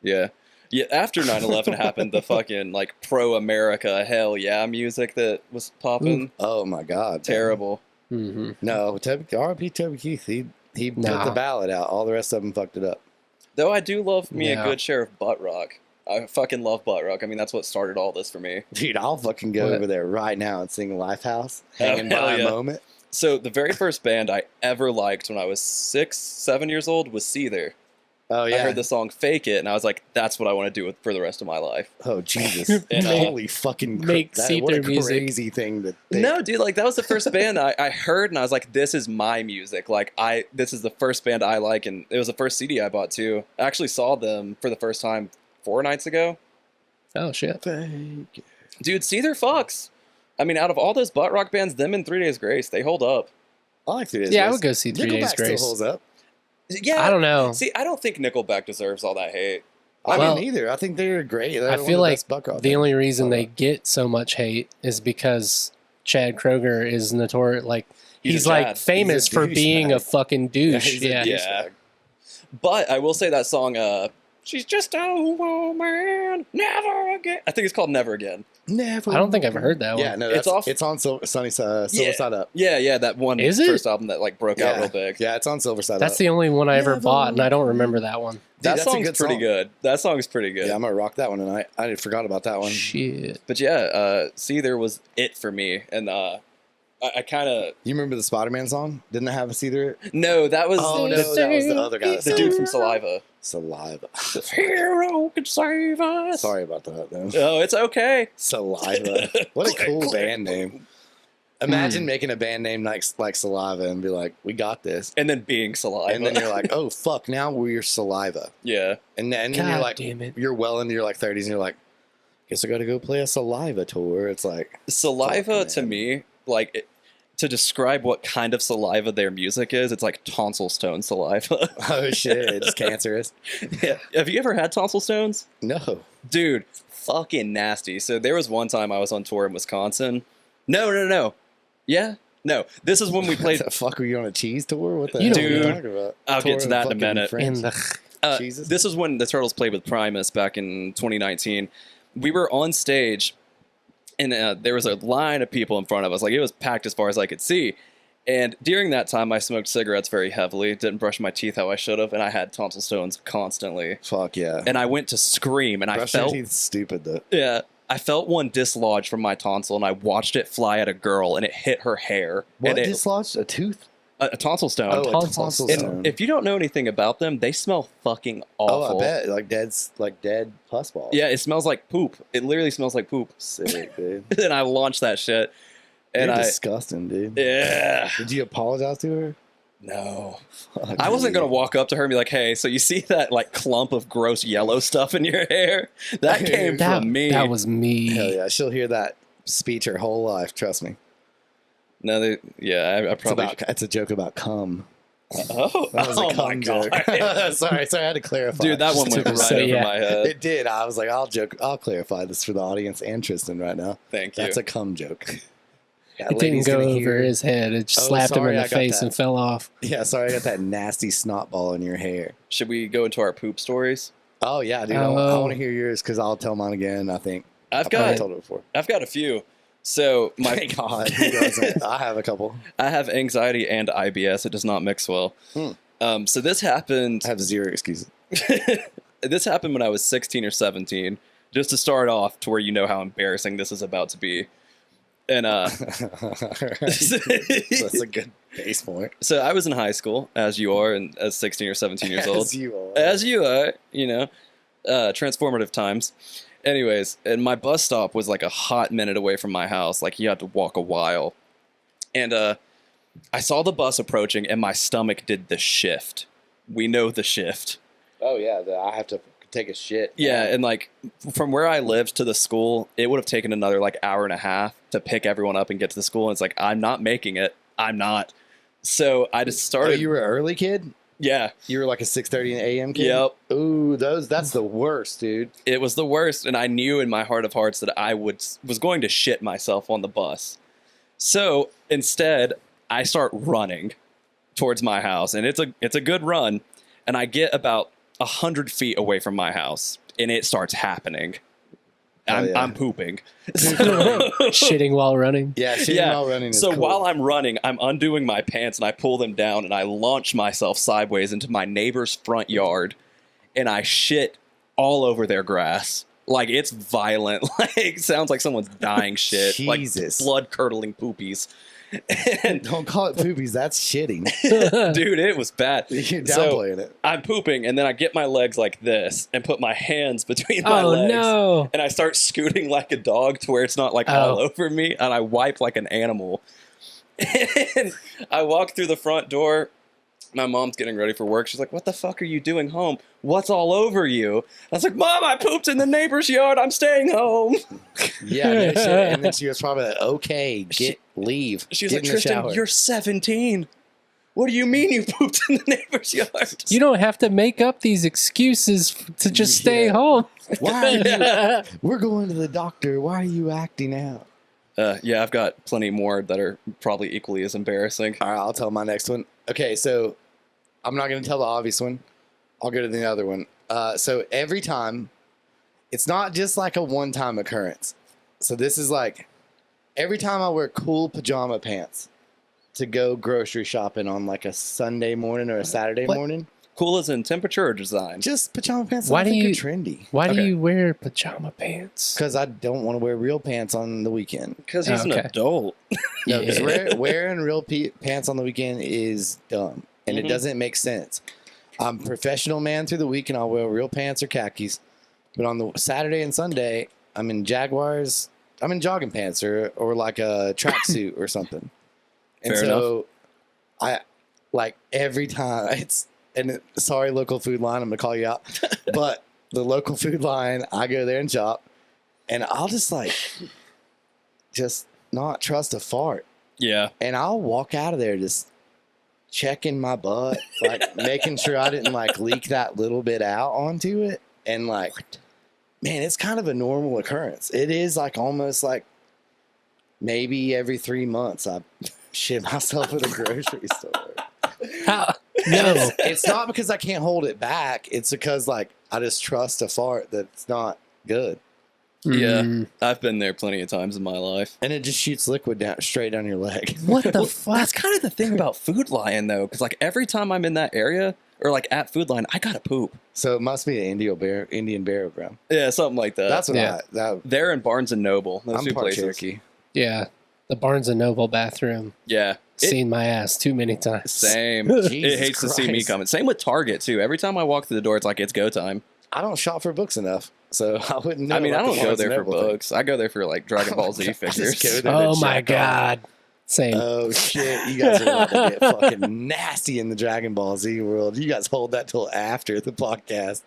Speaker 3: Yeah. Yeah, after 9/11 happened, the fucking like pro-America hell yeah music that was popping,
Speaker 1: oh my god,
Speaker 3: terrible.
Speaker 2: Mm-hmm.
Speaker 1: No, R.I.P. Toby Keith. He put
Speaker 2: Nah.
Speaker 1: the ballot out. All the rest of them fucked it up.
Speaker 3: Though I do love me
Speaker 2: Yeah.
Speaker 3: a good share of butt rock. I fucking love butt rock. I mean, that's what started all this for me.
Speaker 1: Dude, I'll fucking go
Speaker 2: What?
Speaker 1: over there right now and sing Lifehouse, hanging
Speaker 3: hell
Speaker 1: by a
Speaker 3: yeah.
Speaker 1: moment.
Speaker 3: So the very first band I ever liked when I was 6, 7 years old was Seether.
Speaker 1: Oh
Speaker 3: I
Speaker 1: yeah.
Speaker 3: heard the song "Fake It" and I was like, "That's what I want to do for the rest of my life."
Speaker 1: Oh Jesus!
Speaker 3: And,
Speaker 1: Holy fucking
Speaker 2: make
Speaker 1: what a
Speaker 2: Seether music.
Speaker 1: crazy thing to think.
Speaker 3: No, dude, like that was the first band I heard, and I was like, "This is my music." Like this is the first band I like, and it was the first CD I bought too. I actually saw them for the first time 4 nights ago.
Speaker 2: Oh shit.
Speaker 1: Fake.
Speaker 3: Dude, Seether fucks. I mean, out of all those butt rock bands, them and 3 Days Grace, they hold up.
Speaker 1: I like 3 Days
Speaker 2: Yeah, I
Speaker 1: Grace.
Speaker 2: would go see 3 Days
Speaker 1: Nickelback still
Speaker 2: Grace.
Speaker 1: holds up.
Speaker 3: Yeah,
Speaker 2: I don't know.
Speaker 3: See, I don't think Nickelback deserves all that hate.
Speaker 1: I
Speaker 2: Well,
Speaker 1: don't either. I think they're great. They're
Speaker 2: I
Speaker 1: one
Speaker 2: feel
Speaker 1: of
Speaker 2: like
Speaker 1: best buck rock
Speaker 2: the
Speaker 1: bands.
Speaker 2: only reason they
Speaker 1: Oh,
Speaker 2: get so much hate is because Chad Kroeger is notorious. Like he's
Speaker 3: a
Speaker 2: like
Speaker 3: Chad.
Speaker 2: famous
Speaker 1: He's a
Speaker 2: for being a
Speaker 1: douchebag.
Speaker 2: fucking douche.
Speaker 1: he's a
Speaker 2: Yeah.
Speaker 3: Yeah. But I will say that song, "She's Just a Woman, Never Again." I think it's called "Never Again."
Speaker 1: Never.
Speaker 2: I don't think I've heard that one.
Speaker 1: Yeah, no,
Speaker 3: It's
Speaker 1: that's,
Speaker 3: off-
Speaker 1: it's on Sunny Silver
Speaker 3: Yeah.
Speaker 1: Side Up.
Speaker 3: Yeah, that one
Speaker 2: Is it?
Speaker 3: first album that like broke out real big.
Speaker 1: Yeah, it's on Silver Side
Speaker 2: That's
Speaker 1: Up.
Speaker 2: the only one I ever
Speaker 1: Never
Speaker 2: bought, and I don't remember that one.
Speaker 3: That
Speaker 1: that's a
Speaker 3: song's
Speaker 1: good
Speaker 3: pretty
Speaker 1: song.
Speaker 3: good. That song's pretty good.
Speaker 1: Yeah, I'm gonna rock that one tonight. I forgot about that one.
Speaker 2: Shit.
Speaker 3: But yeah, Seether was it for me, and I kind of
Speaker 1: You remember the Spider-Man song? Didn't it have a Seether?
Speaker 3: no, that was
Speaker 1: Oh no, that was the other guy. that
Speaker 3: the
Speaker 1: sang
Speaker 3: dude
Speaker 1: it.
Speaker 3: from Saliva.
Speaker 1: Saliva.
Speaker 3: Hero can save us.
Speaker 1: Sorry about that, though.
Speaker 3: Oh, it's okay.
Speaker 1: Saliva. What a cool band name. Imagine making a band name like Saliva and be like, we got this.
Speaker 3: And then being Saliva.
Speaker 1: And then you're like, oh, fuck, now we're Saliva.
Speaker 3: yeah.
Speaker 1: And then
Speaker 2: God
Speaker 1: you're like,
Speaker 2: damn it.
Speaker 1: you're well into your like 30s and you're like, guess I got to go play a Saliva tour. It's like,
Speaker 3: Saliva
Speaker 1: Fuck,
Speaker 3: to
Speaker 1: man.
Speaker 3: me, like to describe what kind of saliva their music is, it's like tonsil stone saliva.
Speaker 1: oh shit, it's cancerous.
Speaker 3: Yeah. Have you ever had tonsil stones?
Speaker 1: No.
Speaker 3: Dude, fucking nasty. So there was one time I was on tour in Wisconsin. No. Yeah? No. This is when we played.
Speaker 1: The fuck, were you on a cheese tour? What the
Speaker 2: You
Speaker 1: hell are you
Speaker 3: don't-
Speaker 1: talking about?
Speaker 3: I'll get to
Speaker 1: Touring
Speaker 3: that in a
Speaker 1: fucking
Speaker 3: minute.
Speaker 1: French?
Speaker 2: In the
Speaker 1: Jesus.
Speaker 3: This is when the Turtles played with Primus back in 2019. We were on stage, and there was a line of people in front of us. Like, it was packed as far as I could see. And during that time, I smoked cigarettes very heavily, didn't brush my teeth how I should have, and I had tonsil stones constantly.
Speaker 1: Fuck yeah.
Speaker 3: And I went to scream, and I
Speaker 1: Brushing
Speaker 3: felt,
Speaker 1: your teeth is stupid though.
Speaker 3: yeah, I felt one dislodge from my tonsil, and I watched it fly at a girl, and it hit her hair.
Speaker 1: What
Speaker 3: and it,
Speaker 1: dislodged? A tooth?
Speaker 3: A tonsil stone.
Speaker 1: Oh, a
Speaker 2: tonsil
Speaker 1: tonsil
Speaker 2: stone.
Speaker 1: stone.
Speaker 3: If you don't know anything about them, they smell fucking
Speaker 1: Oh,
Speaker 3: awful.
Speaker 1: I bet. Like dead pus balls.
Speaker 3: Yeah, it smells like poop. It literally smells like poop.
Speaker 1: Sick, dude.
Speaker 3: And I launched that shit. And
Speaker 1: You're disgusting, dude.
Speaker 3: yeah.
Speaker 1: Did you apologize to her?
Speaker 3: No.
Speaker 1: Fuck,
Speaker 3: I wasn't
Speaker 1: dude.
Speaker 3: going to walk up to her and be like, hey, so you see that like clump of gross yellow stuff in your hair? That came from me.
Speaker 2: That was me.
Speaker 1: Hell yeah, she'll hear that speech her whole life. Trust me.
Speaker 3: No, I probably.
Speaker 1: It's a joke about cum.
Speaker 3: Oh,
Speaker 1: That was a cum joke. sorry, I had to clarify.
Speaker 3: Dude, that one went right
Speaker 2: So,
Speaker 3: over
Speaker 2: yeah.
Speaker 3: my head.
Speaker 1: It did. I was like, I'll clarify this for the audience and Tristan right now.
Speaker 3: Thank you.
Speaker 1: That's a cum joke. That
Speaker 2: It didn't
Speaker 1: lady's
Speaker 2: go
Speaker 1: gonna
Speaker 2: over
Speaker 1: hear-
Speaker 2: his head. It just
Speaker 1: Oh,
Speaker 2: slapped him
Speaker 1: sorry,
Speaker 2: in
Speaker 1: I
Speaker 2: the
Speaker 1: got
Speaker 2: face
Speaker 1: that.
Speaker 2: and fell off.
Speaker 1: Yeah, sorry, I got that nasty snot ball in your hair.
Speaker 3: Should we go into our poop stories?
Speaker 1: Oh yeah, dude. I
Speaker 2: Oh.
Speaker 1: want to hear yours because I'll tell mine again. I think
Speaker 3: I've
Speaker 1: probably
Speaker 3: got
Speaker 1: told it before.
Speaker 3: a few. So
Speaker 1: Thank God, who doesn't? I have a couple.
Speaker 3: I have anxiety and IBS. It does not mix well. So this happened.
Speaker 1: I have zero excuses.
Speaker 3: This happened when I was 16 or 17. Just to start off, to where you know how embarrassing this is about to be. And
Speaker 1: That's a good base point.
Speaker 3: so I was in high school, as you are, and as 16 or 17 years old.
Speaker 1: As you are.
Speaker 3: As you are, transformative times. Anyways, and my bus stop was like a hot minute away from my house. Like, you had to walk a while. And I saw the bus approaching, and my stomach did the shift. We know the shift.
Speaker 1: Oh yeah, I have to take a shit.
Speaker 3: Yeah, and like from where I lived to the school, it would have taken another like hour and a half to pick everyone up and get to the school. And it's like, I'm not making it. I'm not. So I just
Speaker 1: Oh,
Speaker 3: started.
Speaker 1: you were an early kid.
Speaker 3: Yeah,
Speaker 1: You were like a 6:30 a.m. kid.
Speaker 3: Yep.
Speaker 1: Ooh, that's the worst, dude.
Speaker 3: it was the worst, and I knew in my heart of hearts that I was going to shit myself on the bus. So instead, I start running towards my house, and it's a good run, and I get about 100 feet away from my house, and it starts happening.
Speaker 1: yeah.
Speaker 3: I'm pooping.
Speaker 2: Shitting while running.
Speaker 1: Yeah, shitting
Speaker 3: Yeah.
Speaker 1: while running is
Speaker 3: So
Speaker 1: cool.
Speaker 3: while I'm running, I'm undoing my pants and I pull them down and I launch myself sideways into my neighbor's front yard, and I shit all over their grass. Like, it's violent. Like, sounds like someone's dying shit.
Speaker 1: Jesus.
Speaker 3: Like blood curdling poopies. And
Speaker 1: Don't call it poopies. That's shitting.
Speaker 3: dude, it was bad.
Speaker 1: You're
Speaker 3: So,
Speaker 1: downplaying it.
Speaker 3: I'm pooping, and then I get my legs like this and put my hands between my
Speaker 2: Oh
Speaker 3: legs.
Speaker 2: no!
Speaker 3: And I start scooting like a dog to where it's not like all over me, and I wipe like an animal. And I walk through the front door. My mom's getting ready for work. She's like, "What the fuck are you doing home? What's all over you?" I was like, "Mom, I pooped in the neighbor's yard. I'm staying home."
Speaker 1: Yeah, no shit. And then she was probably like, "Okay, leave."
Speaker 3: She was
Speaker 1: Get
Speaker 3: like,
Speaker 1: in the
Speaker 3: "Tristan,
Speaker 1: shower."
Speaker 3: you're 17. What do you mean you pooped in the neighbor's yard?"
Speaker 2: You don't have to make up these excuses to just stay
Speaker 1: Yeah.
Speaker 2: home.
Speaker 1: Why are you? We're going to the doctor. Why are you acting out?
Speaker 3: Yeah, I've got plenty more that are probably equally as embarrassing.
Speaker 1: All right, I'll tell my next one. Okay, so I'm not going to tell the obvious one. I'll go to the other one. So every time, it's not just like a one-time occurrence. So this is like every time I wear cool pajama pants to go grocery shopping on like a Sunday morning or a Saturday
Speaker 2: What?
Speaker 1: morning.
Speaker 3: Cool as in temperature or design?
Speaker 1: Just pajama pants.
Speaker 2: Why
Speaker 1: I
Speaker 2: do
Speaker 1: think
Speaker 2: you-
Speaker 1: are trendy?
Speaker 2: Why do
Speaker 3: Okay.
Speaker 2: you wear pajama pants?
Speaker 1: Because I don't want to wear real pants on the weekend.
Speaker 3: Because he's an
Speaker 2: Okay.
Speaker 3: adult.
Speaker 1: No, because
Speaker 2: Yeah.
Speaker 1: wearing real pants on the weekend is dumb, and
Speaker 3: Mhm.
Speaker 1: it doesn't make sense. I'm a professional man through the week, and I'll wear real pants or khakis. But on the Saturday and Sunday, I'm in Jaguars. I'm in jogging pants or like a tracksuit or something. And
Speaker 3: Fair
Speaker 1: so I like every time sorry, local food line, I'm gonna call you out, but the local food line, I go there and shop, and I'll just not trust a fart.
Speaker 3: Yeah.
Speaker 1: And I'll walk out of there just checking my butt, like making sure I didn't like leak that little bit out onto it. And like, man, it's kind of a normal occurrence. It is like almost like maybe every 3 months I shit myself at a grocery store.
Speaker 2: How? No.
Speaker 1: It's not because I can't hold it back. It's because like I just trust a fart that's not good.
Speaker 3: Yeah.
Speaker 2: Mm.
Speaker 3: I've been there plenty of times in my life.
Speaker 1: And it just shoots liquid down straight down your leg.
Speaker 2: What the
Speaker 3: Well,
Speaker 2: fuck?
Speaker 3: that's kind of the thing about Food Lion, though, because like every time I'm in that area or like at Food Lion, I gotta poop.
Speaker 1: So it must be an Indian burial ground.
Speaker 3: Yeah, something like that.
Speaker 1: That's what
Speaker 2: Yeah.
Speaker 3: They're in Barnes and Noble. Those
Speaker 1: I'm
Speaker 3: two
Speaker 1: part
Speaker 3: places.
Speaker 1: Cherokee.
Speaker 2: Yeah, the Barnes and Noble bathroom.
Speaker 3: Yeah,
Speaker 2: Seen my ass too many times.
Speaker 3: Same. It
Speaker 1: Jesus
Speaker 3: hates to see me
Speaker 1: Christ.
Speaker 3: coming. Same with Target too. Every time I walk through the door, it's like it's go time.
Speaker 1: I don't shop for books enough, so I wouldn't know.
Speaker 3: I mean, I
Speaker 1: about
Speaker 3: don't
Speaker 1: the
Speaker 3: go
Speaker 1: Barnes
Speaker 3: there
Speaker 1: and
Speaker 3: for
Speaker 1: Noble thing.
Speaker 3: books. I go there for like Dragon Ball Z
Speaker 1: I just
Speaker 3: figures.
Speaker 1: go there to
Speaker 2: Oh my
Speaker 1: jack off.
Speaker 2: god. Same.
Speaker 1: Oh shit! You guys are about to get fucking nasty in the Dragon Ball Z world. You guys hold that till after the podcast.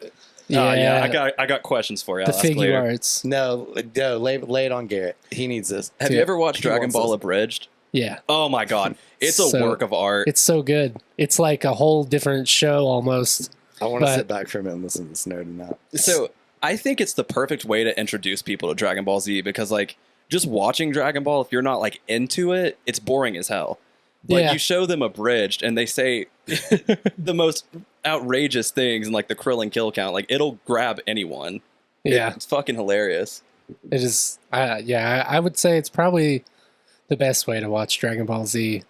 Speaker 2: yeah.
Speaker 3: I got questions for you.
Speaker 2: the
Speaker 3: I'll ask
Speaker 2: figure
Speaker 3: later.
Speaker 2: arts.
Speaker 1: No, lay it on Garrett. He needs this.
Speaker 3: Have you
Speaker 2: Yeah.
Speaker 3: ever watched
Speaker 1: He
Speaker 3: Dragon
Speaker 1: wants
Speaker 3: Ball
Speaker 1: this.
Speaker 3: Abridged?
Speaker 2: Yeah.
Speaker 3: Oh my god, it's a
Speaker 2: So-
Speaker 3: work of art.
Speaker 2: It's so good. It's like a whole different show almost.
Speaker 1: I want to
Speaker 2: But-
Speaker 1: sit back for a minute and listen to this nerd and not.
Speaker 3: So I think it's the perfect way to introduce people to Dragon Ball Z because like just watching Dragon Ball, if you're not like into it, it's boring as hell. Like
Speaker 2: Yeah.
Speaker 3: you show them Abridged and they say the most outrageous things and like the Krillin kill count, like it'll grab anyone.
Speaker 2: Yeah.
Speaker 3: It's fucking hilarious.
Speaker 2: It is. I would say it's probably the best way to watch Dragon Ball Z.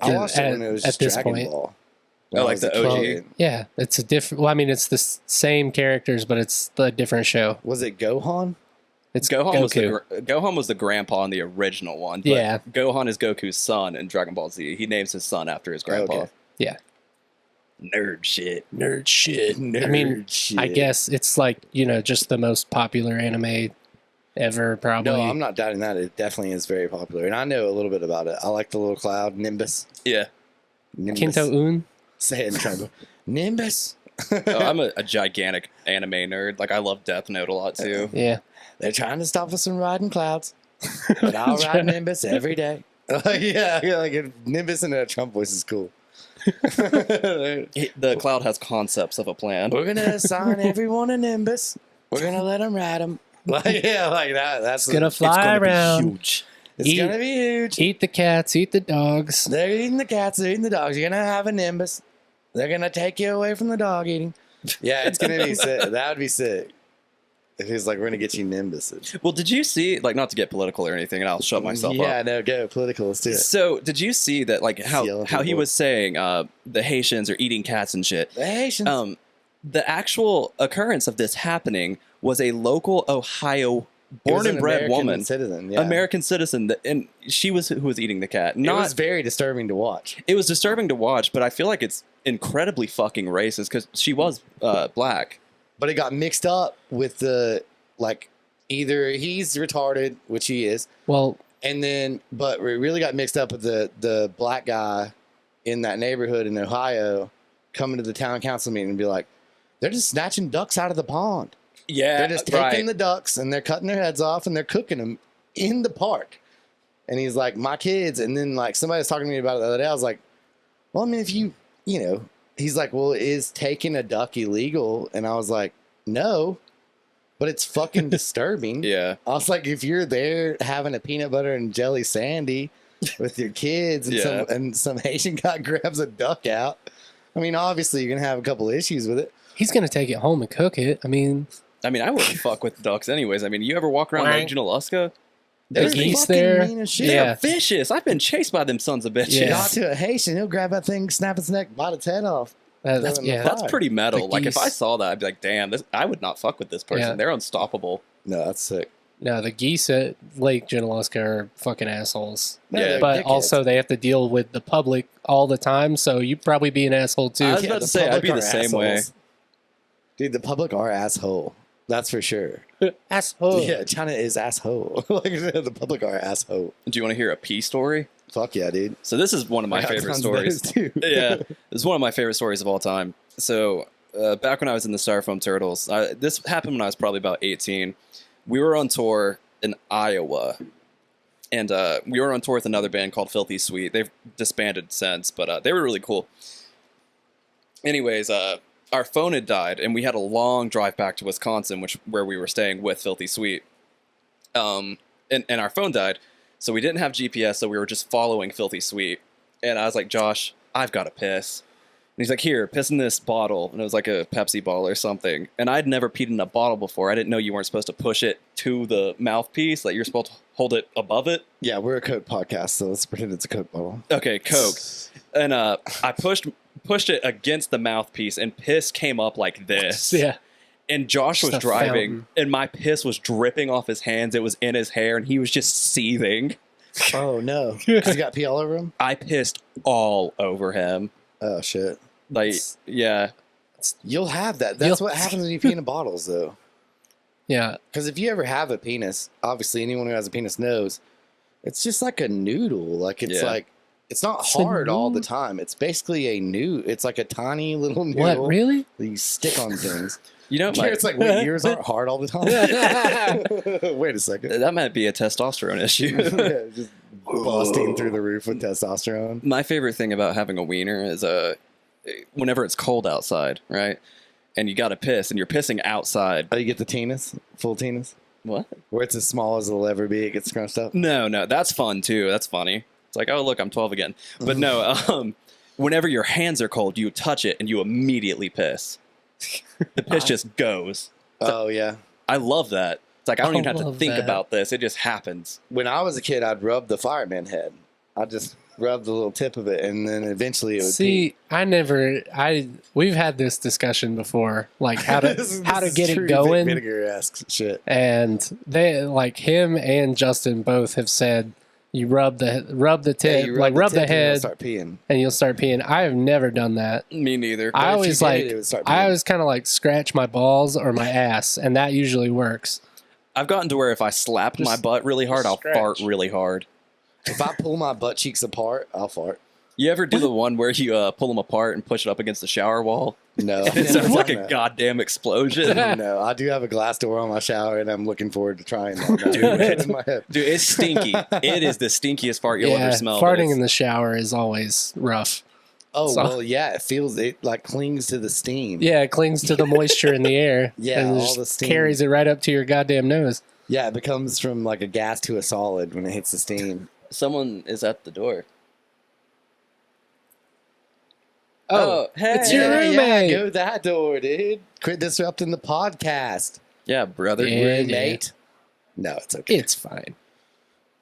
Speaker 1: I watched it when it was
Speaker 2: at
Speaker 1: just
Speaker 2: this
Speaker 1: Dragon
Speaker 2: point.
Speaker 1: Ball.
Speaker 3: Oh,
Speaker 1: When I
Speaker 3: like
Speaker 1: was
Speaker 3: the
Speaker 1: a
Speaker 3: OG?
Speaker 1: kid.
Speaker 2: Yeah, it's a different. Well, I mean, it's the same characters, but it's the different show.
Speaker 1: Was it Gohan?
Speaker 2: It's
Speaker 3: Gohan
Speaker 2: Goku.
Speaker 3: was the grandpa in the original one. But
Speaker 2: Yeah.
Speaker 3: Gohan is Goku's son in Dragon Ball Z. He names his son after his grandpa.
Speaker 1: Okay.
Speaker 2: Yeah.
Speaker 3: Nerd shit.
Speaker 2: Nerd shit.
Speaker 1: Nerd
Speaker 2: I mean,
Speaker 1: shit.
Speaker 2: I guess it's like just the most popular anime ever. Probably.
Speaker 1: No, I'm not doubting that. It definitely is very popular, and I know a little bit about it. I like the little cloud Nimbus.
Speaker 3: Yeah.
Speaker 1: Nimbus.
Speaker 2: Kinto Un.
Speaker 1: Say it in trouble. Nimbus.
Speaker 3: Oh, I'm a gigantic anime nerd. Like I love Death Note a lot too.
Speaker 2: Yeah.
Speaker 1: They're trying to stop us from riding clouds, but I'll ride Nimbus every day. yeah, like Nimbus in a Trump voice is cool.
Speaker 3: The cloud has concepts of a plan.
Speaker 1: We're gonna assign everyone a Nimbus. We're gonna let them ride them. Like yeah, like that. That's
Speaker 2: It's gonna fly around.
Speaker 3: Be huge.
Speaker 1: It's
Speaker 2: Eat-
Speaker 1: gonna be huge.
Speaker 2: Eat the cats. Eat the dogs.
Speaker 1: They're eating the cats. They're eating the dogs. You're gonna have a Nimbus. They're gonna take you away from the dog eating. Yeah, it's gonna be sick. That would be sick. If he's like, we're gonna get you Nimbuses.
Speaker 3: Well, did you see, like, not to get political or anything, and I'll shut myself up.
Speaker 1: Yeah, no, go political. Let's do it.
Speaker 3: So, did you see that, like, how he
Speaker 1: boy.
Speaker 3: was saying the Haitians are eating cats and shit?
Speaker 1: The Haitians.
Speaker 3: The actual occurrence of this happening was a local Ohio
Speaker 1: It was
Speaker 3: born
Speaker 1: an
Speaker 3: and bred
Speaker 1: American
Speaker 3: woman,
Speaker 1: citizen, yeah.
Speaker 3: American citizen, and she was who was eating the cat.
Speaker 1: It was very disturbing to watch.
Speaker 3: It was disturbing to watch, but I feel like it's incredibly fucking racist because she was black.
Speaker 1: But it got mixed up with the like either he's retarded, which he is,
Speaker 2: Well,
Speaker 1: and then but it really got mixed up with the black guy in that neighborhood in Ohio coming to the town council meeting and be like, they're just snatching ducks out of the pond.
Speaker 3: Yeah,
Speaker 1: They're just taking the ducks and they're cutting their heads off and they're cooking them in the park. And he's like, my kids. And then like somebody was talking to me about it the other day. I was like, well, I mean, if you know, he's like, well, is taking a duck illegal? And I was like, no, but it's fucking disturbing.
Speaker 3: Yeah.
Speaker 1: I was like, if you're there having a peanut butter and jelly sandy with your kids and
Speaker 3: Yeah.
Speaker 1: some Haitian guy grabs a duck out, I mean, obviously you're going to have a couple issues with it.
Speaker 2: he's gonna take it home and cook it. I mean,
Speaker 3: I wouldn't fuck with ducks anyways. I mean, you ever walk around Lake Junaluska?
Speaker 2: There's
Speaker 1: They're
Speaker 2: geese
Speaker 1: fucking
Speaker 2: there.
Speaker 1: mean as shit.
Speaker 2: Yeah.
Speaker 3: They're vicious. I've been chased by them sons of bitches.
Speaker 2: Yeah.
Speaker 1: Not to a Haitian, he'll grab that thing, snap its neck, bite its head off.
Speaker 3: That's pretty metal.
Speaker 2: The
Speaker 3: Like if I
Speaker 2: geese.
Speaker 3: saw that, I'd be like, damn, I would not fuck with this person.
Speaker 2: Yeah.
Speaker 3: They're unstoppable.
Speaker 1: No, that's sick.
Speaker 2: no, the geese at Lake Junaluska are fucking assholes.
Speaker 1: No,
Speaker 3: Yeah.
Speaker 1: they're
Speaker 2: But
Speaker 1: dickheads.
Speaker 2: also, they have to deal with the public all the time, so you'd probably be an asshole too.
Speaker 3: I was about
Speaker 1: the
Speaker 3: to say, I'd
Speaker 1: public
Speaker 3: be the
Speaker 1: are
Speaker 3: same way.
Speaker 1: assholes. Dude, the public are asshole. That's for sure.
Speaker 2: Asshole.
Speaker 1: Yeah, China is asshole. Like the public are asshole.
Speaker 3: Do you want to hear a pee story?
Speaker 1: Fuck yeah, dude.
Speaker 3: So this is one of my
Speaker 1: I got
Speaker 3: favorite
Speaker 1: tons of those,
Speaker 3: stories.
Speaker 1: too.
Speaker 3: Yeah, this is one of my favorite stories of all time. So back when I was in the Styrofoam Turtles, this happened when I was probably about 18. We were on tour in Iowa, and we were on tour with another band called Filthy Sweet. They've disbanded since, but they were really cool. Anyways, our phone had died, and we had a long drive back to Wisconsin, where we were staying with Filthy Sweet. And our phone died, so we didn't have GPS, so we were just following Filthy Sweet. And I was like, Josh, I've got to piss. And he's like, here, piss in this bottle. And it was like a Pepsi bottle or something. And I'd never peed in a bottle before. I didn't know you weren't supposed to push it to the mouthpiece, like you're supposed to hold it above it.
Speaker 1: Yeah, we're a Coke podcast, so let's pretend it's a Coke bottle.
Speaker 3: Okay, Coke. And I pushed it against the mouthpiece, and piss came up like this.
Speaker 2: Yeah.
Speaker 3: And Josh was
Speaker 2: Just a
Speaker 3: driving,
Speaker 2: fountain.
Speaker 3: and my piss was dripping off his hands. It was in his hair, and he was just seething.
Speaker 1: Oh no, because you got pee all over him.
Speaker 3: I pissed all over him.
Speaker 1: Oh shit.
Speaker 3: Like, yeah.
Speaker 1: You'll have that. That's
Speaker 2: You'll-
Speaker 1: what happens when you pee in bottles, though.
Speaker 2: Yeah.
Speaker 1: Because if you ever have a penis, obviously anyone who has a penis knows, it's just like a noodle. Like it's
Speaker 3: Yeah.
Speaker 1: like it's not
Speaker 2: It's a
Speaker 1: hard all the
Speaker 2: noodle?
Speaker 1: time. It's basically a new. It's like a tiny little noodle
Speaker 2: What, really?
Speaker 1: that you stick on things.
Speaker 3: You know,
Speaker 1: It's like wait, yours aren't hard all the time. Wait a second.
Speaker 3: that might be a testosterone issue.
Speaker 1: Yeah, just busting through the roof with testosterone.
Speaker 3: My favorite thing about having a wiener is whenever it's cold outside, right? And you got to piss, and you're pissing outside.
Speaker 1: Oh, you get the tennis, full tennis,
Speaker 3: What?
Speaker 1: where it's as small as it'll ever be. It gets scrunched up.
Speaker 3: No, that's fun too. That's funny. It's like, oh look, I'm 12 again. But no, whenever your hands are cold, you touch it and you immediately piss. The piss just goes.
Speaker 1: Oh yeah.
Speaker 3: I love that. It's like I don't
Speaker 2: I
Speaker 3: even have to
Speaker 2: love
Speaker 3: think
Speaker 2: that.
Speaker 3: about this. It just happens.
Speaker 1: When I was a kid, I'd rub the fireman head. I'd just rub the little tip of it, and then eventually it would pee.
Speaker 2: See, we've had this discussion before, like how to
Speaker 1: This
Speaker 2: how to
Speaker 1: is
Speaker 2: get
Speaker 1: true
Speaker 2: it going.
Speaker 1: Vinegar-esque shit.
Speaker 2: And they like him and Justin both have said you rub the tip,
Speaker 1: you
Speaker 2: like rub the
Speaker 1: tip and it'll
Speaker 2: head,
Speaker 1: start peeing.
Speaker 2: and you'll start peeing. I have never done that.
Speaker 3: Me neither.
Speaker 2: I
Speaker 1: if you
Speaker 2: always
Speaker 1: did
Speaker 2: like
Speaker 1: it would start
Speaker 2: I
Speaker 1: peeing.
Speaker 2: always kind of like scratch my balls or my ass, and that usually works.
Speaker 3: I've gotten to where if I slap
Speaker 2: Just-
Speaker 3: my butt really hard, I'll
Speaker 2: scratch.
Speaker 3: fart really hard.
Speaker 1: If I pull my butt cheeks apart, I'll fart.
Speaker 3: You ever do the one where you pull them apart and push it up against the shower wall?
Speaker 1: No,
Speaker 3: And
Speaker 1: I've
Speaker 3: it
Speaker 1: never
Speaker 3: sounds like
Speaker 1: done
Speaker 3: a
Speaker 1: that.
Speaker 3: goddamn explosion.
Speaker 1: No, I do have a glass door on my shower, and I'm looking forward to trying that.
Speaker 3: Dude.
Speaker 1: It's in my head.
Speaker 3: Dude, it's stinky. It is the stinkiest fart you'll
Speaker 2: Yeah,
Speaker 3: ever smell. but
Speaker 2: farting
Speaker 3: it's-
Speaker 2: in the shower is always rough.
Speaker 1: Oh
Speaker 2: So-
Speaker 1: well, yeah, it like clings to the steam.
Speaker 2: Yeah, it clings to the moisture in the air.
Speaker 1: Yeah,
Speaker 2: and
Speaker 1: all
Speaker 2: just
Speaker 1: the steam.
Speaker 2: carries it right up to your goddamn nose.
Speaker 1: Yeah, it becomes from like a gas to a solid when it hits the steam.
Speaker 3: Someone is at the door.
Speaker 2: Oh,
Speaker 3: hey.
Speaker 2: it's your roommate.
Speaker 1: go that door, dude. Quit disrupting the podcast.
Speaker 3: Yeah, brother.
Speaker 2: Yeah.
Speaker 1: Roommate. No, it's okay.
Speaker 2: It's fine.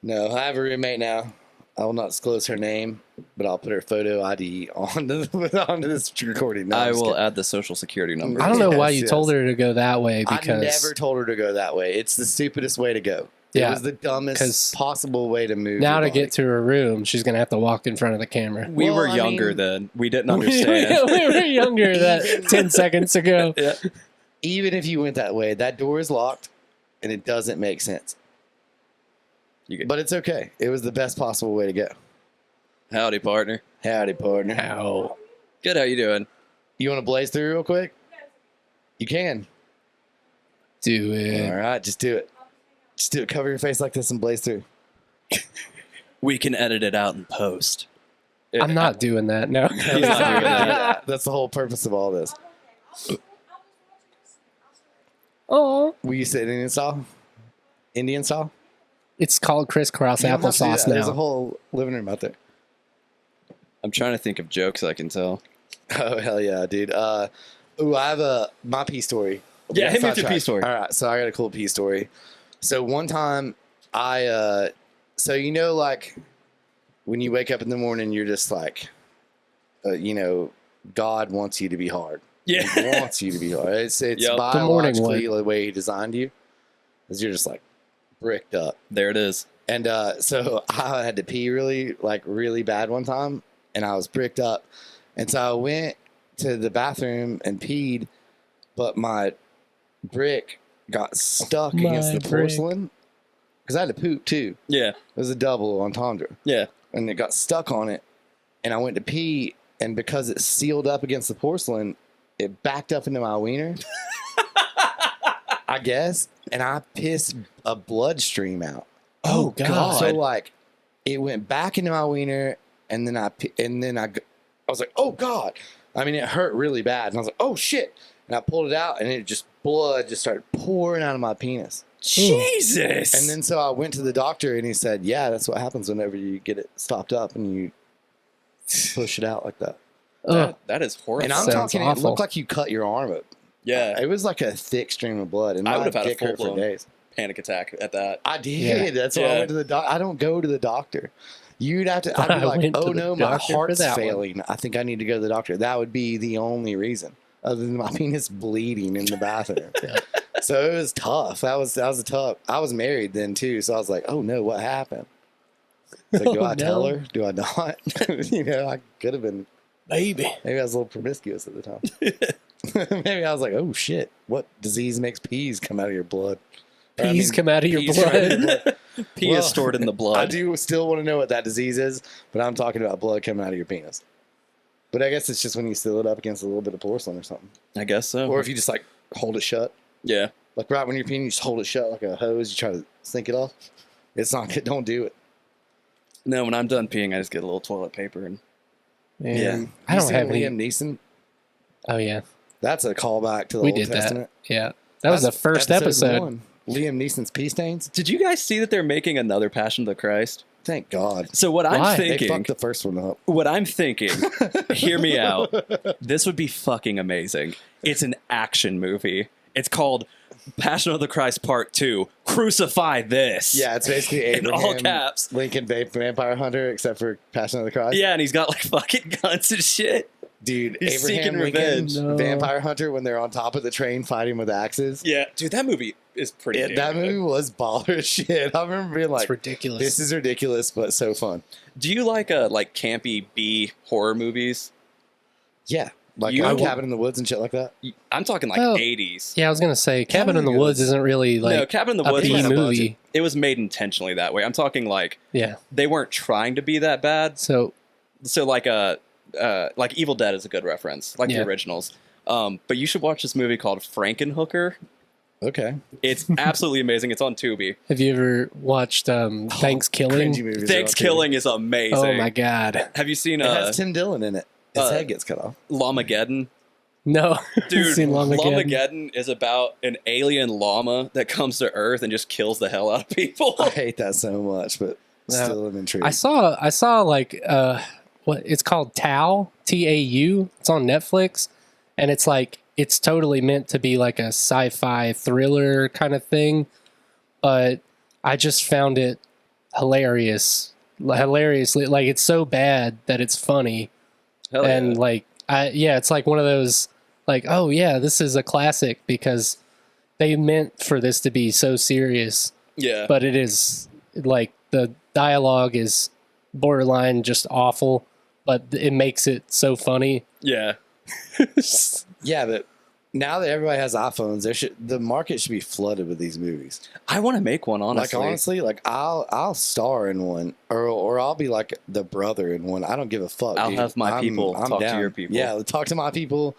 Speaker 1: No, I have a roommate now. I will not disclose her name, but I'll put her photo ID onto this recording. No, I'm
Speaker 3: I
Speaker 1: just
Speaker 3: will
Speaker 1: kidding.
Speaker 3: add the social security number.
Speaker 2: I don't know why
Speaker 1: Yes,
Speaker 2: you
Speaker 1: yes.
Speaker 2: told her to go that way
Speaker 1: I
Speaker 2: because
Speaker 1: never told her to go that way. It's the stupidest way to go.
Speaker 2: Yeah,
Speaker 1: It was the
Speaker 2: 'cause
Speaker 1: dumbest possible way to move.
Speaker 2: now
Speaker 1: your
Speaker 2: to get
Speaker 1: body.
Speaker 2: to her room, she's gonna have to walk in front of the camera.
Speaker 3: We
Speaker 1: Well,
Speaker 3: were
Speaker 1: I
Speaker 3: younger
Speaker 1: mean-
Speaker 3: then. We didn't understand.
Speaker 2: we were younger that 10 seconds ago.
Speaker 3: Yeah.
Speaker 1: Even if you went that way, that door is locked, and it doesn't make sense.
Speaker 3: You get,
Speaker 1: But it's okay. It was the best possible way to go.
Speaker 3: howdy, partner.
Speaker 1: Howdy, partner.
Speaker 2: Ow.
Speaker 3: Good. How you doing?
Speaker 1: You want to blaze through real quick? You can.
Speaker 2: Do it.
Speaker 1: All right, just do it. Just do it. Cover your face like this and blaze through.
Speaker 3: We can edit it out in post.
Speaker 2: I'm not doing that. No.
Speaker 3: He's not doing that.
Speaker 1: That's the whole purpose of all this.
Speaker 2: Oh,
Speaker 1: Will you say Indian style? Indian style?
Speaker 2: it's called crisscross
Speaker 1: You don't have to do
Speaker 2: applesauce
Speaker 1: that. There's a
Speaker 2: now.
Speaker 1: whole living room out there.
Speaker 3: I'm trying to think of jokes I can tell.
Speaker 1: Oh hell yeah, dude. Ooh, I have my pee story.
Speaker 3: Yeah,
Speaker 1: We got
Speaker 3: hit me with your
Speaker 1: sidetracked.
Speaker 3: pee story.
Speaker 1: All right, so I got a cool pee story. So one time, so you know, like when you wake up in the morning, you're just like, God wants you to be hard. He
Speaker 3: Yeah.
Speaker 1: wants you to be hard. It's
Speaker 3: Yep.
Speaker 2: The morning
Speaker 1: biologically the way he designed you, is you're just like bricked up.
Speaker 3: There it is.
Speaker 1: And so I had to pee really bad one time, and I was bricked up. And so I went to the bathroom and peed, but my brick got stuck
Speaker 2: My
Speaker 1: against the
Speaker 2: brick.
Speaker 1: porcelain because I had to poop too.
Speaker 3: Yeah.
Speaker 1: It was a double entendre,
Speaker 3: Yeah.
Speaker 1: and it got stuck on it. And I went to pee, and because it sealed up against the porcelain, it backed up into my wiener. I guess, and I pissed a bloodstream out.
Speaker 2: Oh, God.
Speaker 1: So like, it went back into my wiener, and then I was like, oh God. I mean, it hurt really bad, and I was like, oh shit. And I pulled it out, and blood just started pouring out of my penis.
Speaker 3: Jesus.
Speaker 1: And then so I went to the doctor, and he said, yeah, that's what happens whenever you get it stopped up and you push it out like that.
Speaker 2: Ugh.
Speaker 3: that is horrible.
Speaker 1: And I'm
Speaker 2: Sounds
Speaker 1: talking,
Speaker 2: awful.
Speaker 1: it looked like you cut your arm up.
Speaker 3: Yeah.
Speaker 1: It was like a thick stream of blood, and
Speaker 3: I
Speaker 1: my
Speaker 3: would've had a
Speaker 1: dick hurt for
Speaker 3: full-blown
Speaker 1: days.
Speaker 3: Panic attack at that.
Speaker 1: I did.
Speaker 2: Yeah.
Speaker 1: That's why I
Speaker 3: Yeah.
Speaker 1: went to the doctor. I don't go to the doctor. You'd have to. I'd
Speaker 2: I
Speaker 1: be like,
Speaker 2: went to
Speaker 1: oh
Speaker 2: the
Speaker 1: no, my
Speaker 2: doctor for
Speaker 1: heart's
Speaker 2: that one."
Speaker 1: failing. I think I need to go to the doctor. That would be the only reason, other than my penis bleeding in the bathroom.
Speaker 2: Yeah.
Speaker 1: So it was tough. That was a tough. I was married then too, so I was like, oh no, what happened? It's like, do
Speaker 2: Oh,
Speaker 1: I tell
Speaker 2: no.
Speaker 1: her? Do I not? I could have been.
Speaker 2: Baby.
Speaker 1: Maybe I was a little promiscuous at the time. Maybe I was like, oh shit, what disease makes peas come out of your blood?
Speaker 2: Peas come out of your
Speaker 1: peas come out of your
Speaker 2: blood.
Speaker 1: blood.
Speaker 3: Pee
Speaker 1: Well,
Speaker 3: is stored in the
Speaker 1: I
Speaker 3: blood.
Speaker 1: do still want to know what that disease is, but I'm talking about blood coming out of your penis. But I guess it's just when you seal it up against a little bit of porcelain or something.
Speaker 3: I guess so.
Speaker 1: Or if you just like hold it shut.
Speaker 3: Yeah.
Speaker 1: Like right when you're peeing, you just hold it shut like a hose. You try to sink it off. It's not good. Don't do it.
Speaker 3: No, when I'm done peeing, I just get a little toilet paper and
Speaker 2: Man, I
Speaker 1: You
Speaker 2: don't
Speaker 1: seen
Speaker 2: have any.
Speaker 1: Liam Neeson.
Speaker 2: Oh, yeah.
Speaker 1: That's a callback to the
Speaker 2: We
Speaker 1: Old
Speaker 2: did
Speaker 1: Testament.
Speaker 2: that. Yeah. That was the
Speaker 1: That's
Speaker 2: first episode.
Speaker 1: 1. Liam Neeson's pee stains.
Speaker 3: Did you guys see that they're making another Passion of the Christ?
Speaker 1: Thank God.
Speaker 3: So what
Speaker 2: Why?
Speaker 3: I'm
Speaker 1: They
Speaker 3: thinking,
Speaker 1: fucked the first one up.
Speaker 3: hear me out. This would be fucking amazing. It's an action movie. It's called Passion of the Christ Part 2. Crucify this.
Speaker 1: Yeah, it's basically
Speaker 3: In
Speaker 1: Abraham
Speaker 3: all caps.
Speaker 1: Lincoln Vampire Hunter, except for Passion of the Christ.
Speaker 3: Yeah, and he's got like fucking guns and shit.
Speaker 1: Dude,
Speaker 3: He's
Speaker 1: Abraham
Speaker 3: seeking
Speaker 1: Lincoln,
Speaker 3: revenge.
Speaker 2: No.
Speaker 1: Vampire Hunter, when they're on top of the train fighting with axes.
Speaker 3: Yeah, dude, that movie is pretty.
Speaker 1: Yeah,
Speaker 3: damn
Speaker 1: that
Speaker 3: good.
Speaker 1: movie was baller as shit. I remember being
Speaker 2: It's
Speaker 1: like,
Speaker 2: ridiculous.
Speaker 1: this is ridiculous, but so fun.
Speaker 3: Do you like campy B horror movies?
Speaker 1: Yeah. Like
Speaker 3: You-
Speaker 1: Cabin in the Woods and shit like that.
Speaker 3: I'm talking like
Speaker 2: Well,
Speaker 3: 80s.
Speaker 2: Yeah, I was going to say, Cabin in the
Speaker 1: Cabin
Speaker 2: Woods isn't really
Speaker 3: no,
Speaker 2: like
Speaker 3: Cabin in the
Speaker 2: a
Speaker 3: Woods
Speaker 2: B
Speaker 3: was
Speaker 1: a
Speaker 2: movie.
Speaker 3: it was made intentionally that way. I'm talking like
Speaker 2: Yeah.
Speaker 3: they weren't trying to be that bad.
Speaker 2: So,
Speaker 3: So like Evil Dead is a good reference, like
Speaker 2: Yeah.
Speaker 3: the originals. But you should watch this movie called Frankenhooker.
Speaker 1: Okay.
Speaker 3: It's absolutely amazing. It's on Tubi.
Speaker 2: have you ever watched Thanksgiving?
Speaker 1: Cringy movies.
Speaker 3: Thanksgiving is amazing.
Speaker 2: Oh, my God.
Speaker 3: Have you seen
Speaker 1: It has Tim Dillon in it. His head gets cut off.
Speaker 3: Lamageddon?
Speaker 2: No.
Speaker 3: Dude,
Speaker 2: Seen Lamageddon.
Speaker 3: Lamageddon is about an alien llama that comes to Earth and just kills the hell out of people.
Speaker 1: I hate that so much, but
Speaker 2: No.
Speaker 1: still am intrigued.
Speaker 2: I saw like what it's called Tau, Tau. It's on Netflix, and it's like it's totally meant to be like a sci-fi thriller kind of thing, but I just found it hilariously like it's so bad that it's funny.
Speaker 3: Hell
Speaker 2: And
Speaker 3: yeah.
Speaker 2: like it's like one of those like, oh yeah, this is a classic because they meant for this to be so serious,
Speaker 3: Yeah.
Speaker 2: but it is like the dialogue is borderline just awful, but it makes it so funny.
Speaker 3: Yeah.
Speaker 1: Yeah, but now that everybody has iPhones, the market should be flooded with these movies.
Speaker 3: I want to make one, honestly.
Speaker 1: Like honestly, like I'll star in one, or I'll be like the brother in one. I don't give a fuck.
Speaker 3: I'll
Speaker 1: dude.
Speaker 3: have my people talk to
Speaker 1: down.
Speaker 3: your people.
Speaker 1: Yeah, talk to my people.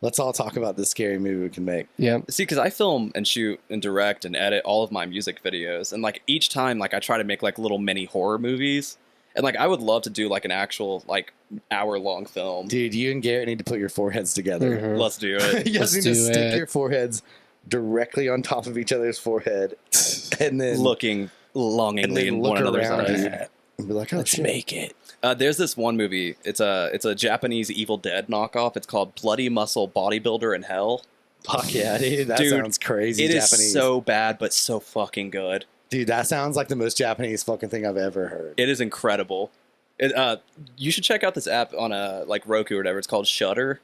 Speaker 1: Let's all talk about this scary movie we can make.
Speaker 2: Yeah.
Speaker 3: See, because I film and shoot and direct and edit all of my music videos, and like each time, like I try to make like little mini horror movies, and like I would love to do like an actual like hour-long film.
Speaker 1: Dude, you and Garrett need to put your foreheads together.
Speaker 2: Mhm.
Speaker 3: Let's do it.
Speaker 1: You guys
Speaker 2: Let's
Speaker 1: need to
Speaker 2: do
Speaker 1: stick
Speaker 2: it.
Speaker 1: your foreheads directly on top of each other's forehead, and then
Speaker 3: Looking longingly in
Speaker 1: look
Speaker 3: one another's
Speaker 1: around
Speaker 3: eyes.
Speaker 1: you and be like, "Oh
Speaker 2: Let's
Speaker 1: shit!"
Speaker 2: make it.
Speaker 3: There's this one movie. It's a Japanese Evil Dead knockoff. It's called Bloody Muscle Bodybuilder in Hell.
Speaker 1: Fuck yeah, dude! That
Speaker 3: Dude,
Speaker 1: sounds crazy.
Speaker 3: It is
Speaker 1: Japanese.
Speaker 3: so bad, but so fucking good.
Speaker 1: Dude, that sounds like the most Japanese fucking thing I've ever heard.
Speaker 3: It is incredible. You should check out this app on like Roku or whatever. It's called Shudder.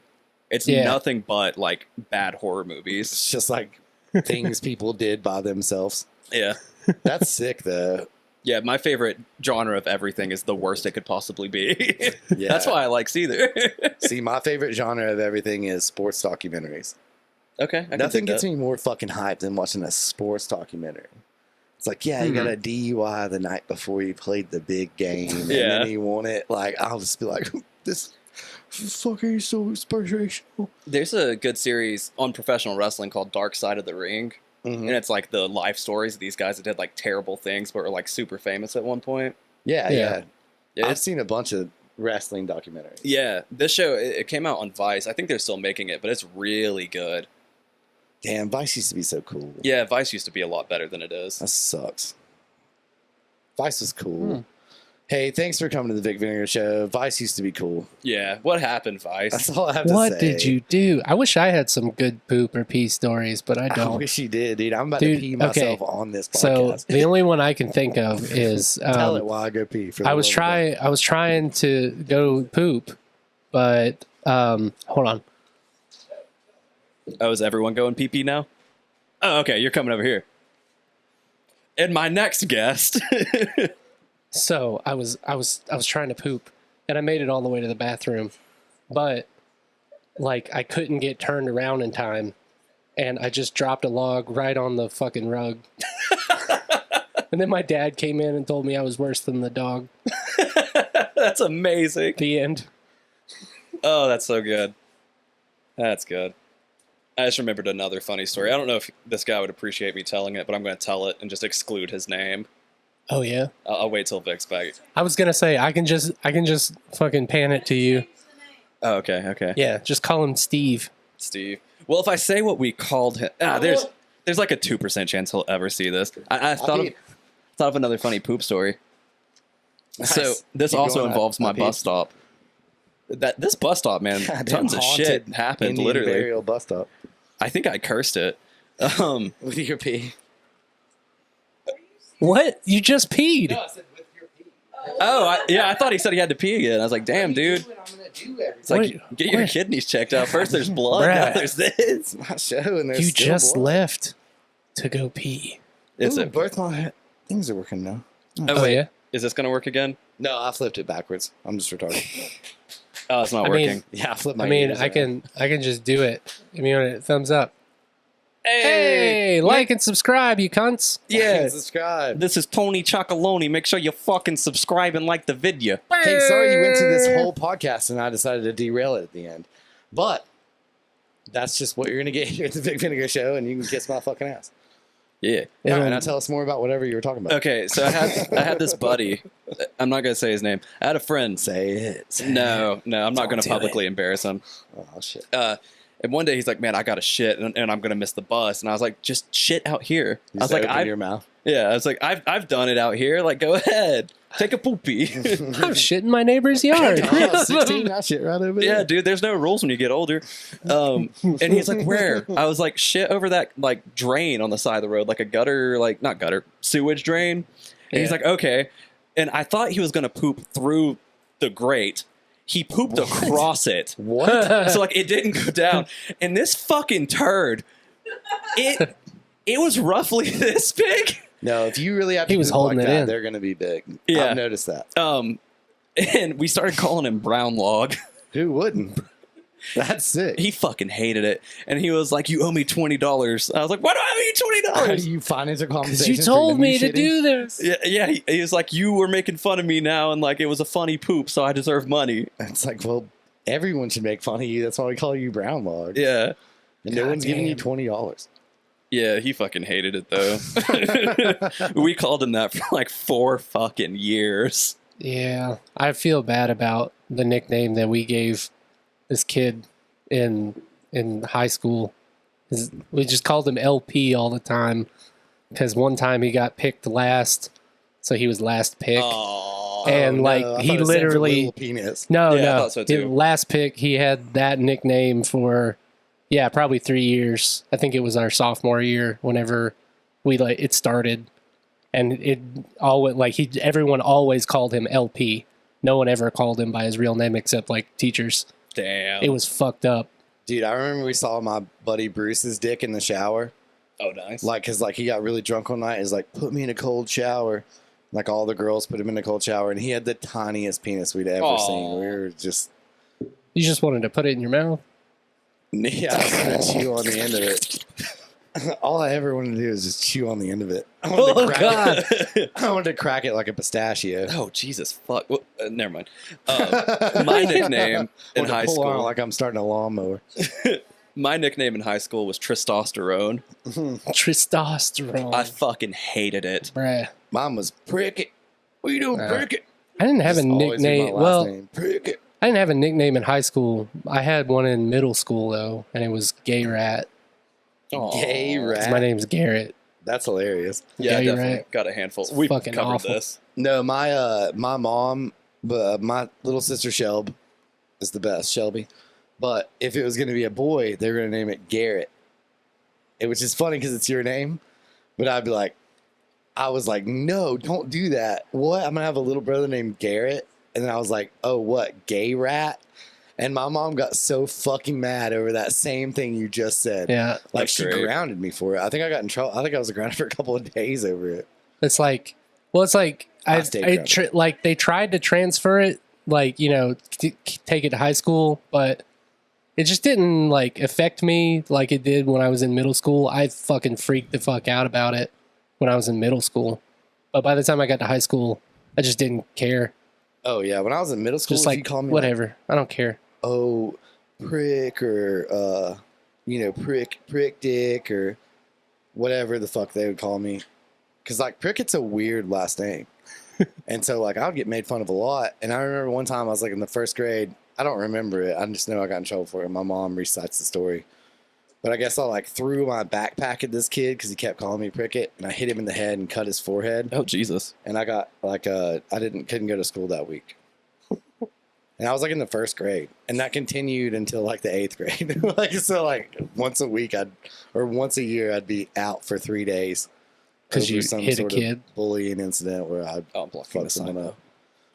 Speaker 3: It's
Speaker 2: Yeah.
Speaker 3: nothing but like bad horror movies.
Speaker 1: It's just like things people did by themselves.
Speaker 3: Yeah.
Speaker 1: That's sick, though.
Speaker 3: Yeah, my favorite genre of everything is the worst it could possibly be.
Speaker 1: Yeah.
Speaker 3: That's why I like Seether.
Speaker 1: See, my favorite genre of everything is sports documentaries.
Speaker 3: Okay. I can
Speaker 1: Nothing
Speaker 3: dig
Speaker 1: gets
Speaker 3: that.
Speaker 1: me more fucking hyped than watching a sports documentary. It's like, yeah, you got a DUI the night before you played the big game, and
Speaker 3: Yeah.
Speaker 1: then you won it. Like, I'll just be like, this is fucking so inspirational.
Speaker 3: There's a good series on professional wrestling called Dark Side of the Ring.
Speaker 1: Mhm.
Speaker 3: And it's like the life stories of these guys that did like terrible things but were like super famous at one point.
Speaker 1: Yeah,
Speaker 2: Yeah.
Speaker 1: yeah.
Speaker 3: Yeah,
Speaker 1: I've
Speaker 3: it's-
Speaker 1: seen a bunch of wrestling documentaries.
Speaker 3: yeah, this show it came out on Vice. I think they're still making it, but it's really good.
Speaker 1: Damn, Vice used to be so cool.
Speaker 3: Yeah, Vice used to be a lot better than it is.
Speaker 1: That sucks. Vice was cool.
Speaker 2: Hmm.
Speaker 1: Hey, thanks for coming to the Vic Vinegar Show. Vice used to be cool.
Speaker 3: Yeah, what happened, Vice?
Speaker 1: That's all I have to say.
Speaker 2: What did you do? I wish I had some good poop or pee stories, but I
Speaker 1: I
Speaker 2: don't.
Speaker 1: wish you did, dude. I'm about
Speaker 2: Dude,
Speaker 1: to pee
Speaker 2: okay.
Speaker 1: myself on this
Speaker 2: So
Speaker 1: podcast.
Speaker 2: the only one I can think of is
Speaker 1: Tell it while I go pee. For the
Speaker 2: I was
Speaker 1: love of God.
Speaker 2: trying to go poop, but hold on.
Speaker 3: Oh, is everyone going pee-pee now? Oh, okay, you're coming over here. And my next guest.
Speaker 2: So I was trying to poop, and I made it all the way to the bathroom, but like I couldn't get turned around in time, and I just dropped a log right on the fucking rug. And then my dad came in and told me I was worse than the dog.
Speaker 3: That's amazing.
Speaker 2: The end.
Speaker 3: Oh, that's so good. That's good. I just remembered another funny story. I don't know if this guy would appreciate me telling it, but I'm going to tell it and just exclude his name.
Speaker 2: Oh yeah.
Speaker 3: I'll wait till Vic's back.
Speaker 2: I was gonna say I can just fucking pan it to you.
Speaker 3: Oh, okay.
Speaker 2: Yeah, just call him Steve.
Speaker 3: Steve. Well, if I say what we called him, there's like a 2% chance he'll ever see this. I thought of another funny poop story.
Speaker 1: Nice.
Speaker 3: So this
Speaker 1: Keep
Speaker 3: also
Speaker 1: going.
Speaker 3: involves my
Speaker 1: I
Speaker 3: bus stop. This bus stop, man,
Speaker 1: Goddamn
Speaker 3: tons of shit
Speaker 1: haunted
Speaker 3: happened.
Speaker 1: Indian
Speaker 3: Literally,
Speaker 1: burial bus stop.
Speaker 3: I think I cursed it.
Speaker 1: With your pee.
Speaker 2: What? You just peed?
Speaker 1: I said with your pee.
Speaker 3: I thought he said he had to pee again. I was like, damn, dude. It's like, get your kidneys checked out. First there's blood, now
Speaker 2: Bruh.
Speaker 3: there's this.
Speaker 1: It's not showing. There's
Speaker 2: You
Speaker 1: still
Speaker 2: just
Speaker 1: blood.
Speaker 2: left to go pee.
Speaker 3: It's
Speaker 1: Ooh,
Speaker 3: a,
Speaker 1: both my things are working now.
Speaker 3: oh, wait.
Speaker 2: yeah.
Speaker 3: Is this going to work again?
Speaker 1: No, I flipped it backwards. I'm just retarded.
Speaker 3: Oh, it's not
Speaker 2: I
Speaker 3: working.
Speaker 2: mean-
Speaker 1: Yeah, I flipped my
Speaker 2: I mean,
Speaker 1: ears
Speaker 2: I
Speaker 1: around.
Speaker 2: can just do it. Give me a thumbs up. Hey, like and subscribe, you cunts.
Speaker 3: Yeah.
Speaker 1: Subscribe.
Speaker 3: This is Tony Chocoloni. Make sure you fucking subscribe and like the video.
Speaker 1: Hey, sorry you went to this whole podcast and I decided to derail it at the end. But that's just what you're going to get here at the Big Vinegar Show, and you can kiss my fucking ass.
Speaker 3: Yeah.
Speaker 1: All right, now tell us more about whatever you were talking about.
Speaker 3: Okay, so I had this buddy. I'm not gonna say his name. I had a friend.
Speaker 1: Say it. Say
Speaker 3: No, I'm not
Speaker 1: Don't
Speaker 3: gonna
Speaker 1: do
Speaker 3: publicly embarrass him.
Speaker 1: Oh, shit.
Speaker 3: And one day he's like, "Man, I got to shit, and I'm gonna miss the bus." And I was like, "Just shit out here."
Speaker 1: You
Speaker 3: I was
Speaker 1: just
Speaker 3: like,
Speaker 1: open your mouth.
Speaker 3: "Yeah." I was like, "I've done it out here. Like, go ahead, take a poopy."
Speaker 2: I'm shitting my neighbor's yard.
Speaker 1: Oh, 16, that shit right over there.
Speaker 3: Yeah, dude, there's no rules when you get older. And he's like, "Where?" I was like, "Shit over that like drain on the side of the road, like a gutter, like not gutter, sewage drain." And he's
Speaker 2: Yeah.
Speaker 3: like, "Okay." And I thought he was gonna poop through the grate. He pooped across it.
Speaker 1: What?
Speaker 3: So like it didn't go down. And this fucking turd, it was roughly this big.
Speaker 1: No, if you really have to
Speaker 2: He was
Speaker 1: poop like
Speaker 2: holding it
Speaker 1: that,
Speaker 2: in.
Speaker 1: they're going to be big.
Speaker 3: Yeah.
Speaker 1: I've noticed that.
Speaker 3: And we started calling him Brown Log.
Speaker 1: Who wouldn't? That's sick.
Speaker 3: He fucking hated it. And he was like, "You owe me $20." I was like, "Why do I owe you $20?"
Speaker 1: You finance a
Speaker 2: Because
Speaker 1: conversation.
Speaker 2: you told me to do this.
Speaker 3: Yeah, he was like, "You were making fun of me now, and like it was a funny poop, so I deserve money."
Speaker 1: It's like, well, everyone should make fun of you. That's why we call you Brown Log.
Speaker 3: Yeah,
Speaker 1: And no one's giving you
Speaker 2: Goddamn.
Speaker 1: $20.
Speaker 3: yeah, he fucking hated it though. We called him that for like 4 fucking years.
Speaker 2: Yeah, I feel bad about the nickname that we gave this kid in high school. We just called him LP all the time because one time he got picked last, so he was last pick.
Speaker 3: Oh,
Speaker 2: And, like,
Speaker 1: I
Speaker 2: he
Speaker 1: thought it stood for
Speaker 2: literally-
Speaker 1: little penis.
Speaker 2: No,
Speaker 3: Yeah, I
Speaker 2: no,
Speaker 3: thought so,
Speaker 2: his
Speaker 3: too.
Speaker 2: last pick he had that nickname for, probably 3 years. I think it was our sophomore year whenever it started, and it all everyone always called him LP. No one ever called him by his real name except like teachers.
Speaker 3: damn.
Speaker 2: It was fucked up.
Speaker 1: Dude, I remember we saw my buddy Bruce's dick in the shower.
Speaker 3: Oh, nice.
Speaker 1: Like, cause like he got really drunk one night. He's like, put me in a cold shower. Like all the girls put him in a cold shower, and he had the tiniest penis we'd ever
Speaker 3: Aw.
Speaker 1: seen. We were just,
Speaker 2: You just wanted to put it in your mouth.
Speaker 1: yeah, I was gonna chew on the end of it. All I ever wanted to do is just chew on the end of it. I wanted to
Speaker 2: Oh
Speaker 1: crack
Speaker 2: God!
Speaker 1: it. I wanted to crack it like a pistachio.
Speaker 3: Oh, Jesus, fuck. Well, never mind. My nickname in
Speaker 1: Wanted to
Speaker 3: high
Speaker 1: pull on it
Speaker 3: school.
Speaker 1: like I'm starting a lawnmower.
Speaker 3: My nickname in high school was Tristosterone.
Speaker 2: Testosterone.
Speaker 3: I fucking hated it.
Speaker 2: Bruh.
Speaker 1: Mine was prick it. What you doing, prick it?
Speaker 2: I didn't have a
Speaker 1: Just always do my
Speaker 2: nickname.
Speaker 1: last
Speaker 2: Well,
Speaker 1: name. Prick it.
Speaker 2: I didn't have a nickname in high school. I had one in middle school though, and it was Gay Rat.
Speaker 1: Gay
Speaker 2: 'Cause
Speaker 1: rat.
Speaker 2: my name's Garrett.
Speaker 1: That's hilarious.
Speaker 3: Yeah, I
Speaker 2: Yeah, you're
Speaker 3: definitely
Speaker 2: right.
Speaker 3: got a handful. We
Speaker 2: fucking
Speaker 3: covered
Speaker 2: awful.
Speaker 3: this.
Speaker 1: No, my mom, my little sister Shelb is the best, Shelby. But if it was going to be a boy, they were going to name it Garrett. Which is funny because it's your name. But I was like, no, don't do that. What? I'm going to have a little brother named Garrett. And then I was like, oh, what? Gay rat? And my mom got so fucking mad over that same thing you just said.
Speaker 2: Yeah,
Speaker 1: Like
Speaker 3: That's
Speaker 1: she
Speaker 3: great.
Speaker 1: grounded me for it. I think I got in trouble. I think I was grounded for a couple of days over it.
Speaker 2: it's like, well, it's like like they tried to transfer it, like, you know, take it to high school, but it just didn't like affect me like it did when I was in middle school. I fucking freaked the fuck out about it when I was in middle school, but by the time I got to high school, I just didn't care.
Speaker 1: Oh yeah, when I was in middle school,
Speaker 2: Just
Speaker 1: if
Speaker 2: like
Speaker 1: you call me
Speaker 2: whatever,
Speaker 1: like,
Speaker 2: I don't care.
Speaker 1: oh, prick, or you know, prick dick, or whatever the fuck they would call me, because like Prickett's a weird last name. And so like I would get made fun of a lot. And I remember one time I was like in the first grade. I don't remember it. I just know I got in trouble for it. My mom recites the story. But I guess I like threw my backpack at this kid because he kept calling me Prickett, and I hit him in the head and cut his forehead.
Speaker 3: Oh Jesus!
Speaker 1: And I got like couldn't go to school that week. And I was like in the first grade, and that continued until like the 8th grade. Like so, like once a week once a year I'd be out for 3 days
Speaker 2: Because you hit a kid.
Speaker 1: Bullying incident where I'd
Speaker 3: blocking
Speaker 1: fuck someone up.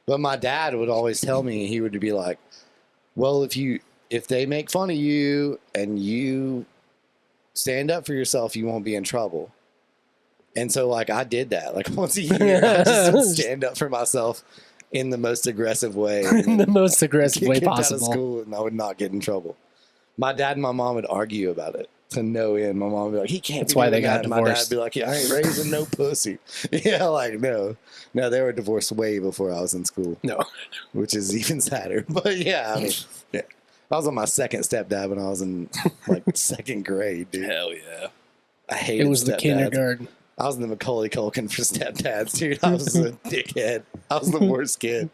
Speaker 1: But my dad would always tell me, he would be like, well, if they make fun of you and you stand up for yourself, you won't be in trouble. And so like I did that. Like once a year I just would stand up for myself in the most aggressive way.
Speaker 2: In the most aggressive way possible.
Speaker 1: Out of school, and I would not get in trouble. My dad and my mom would argue about it to no end. My mom would be like, he can't.
Speaker 2: That's why they got
Speaker 1: that.
Speaker 2: divorced.
Speaker 1: My dad would be like, yeah, I ain't raising no pussy. Yeah, like no, they were divorced way before I was in school.
Speaker 2: No,
Speaker 1: which is even sadder. But yeah, I mean, yeah, I was on my second stepdad when I was in like 2nd grade, dude.
Speaker 3: Hell yeah,
Speaker 1: I hated.
Speaker 2: It was the kindergarten.
Speaker 1: I was in the Macaulay Culkin for stepdads, dude. I was a dickhead. I was the worst kid.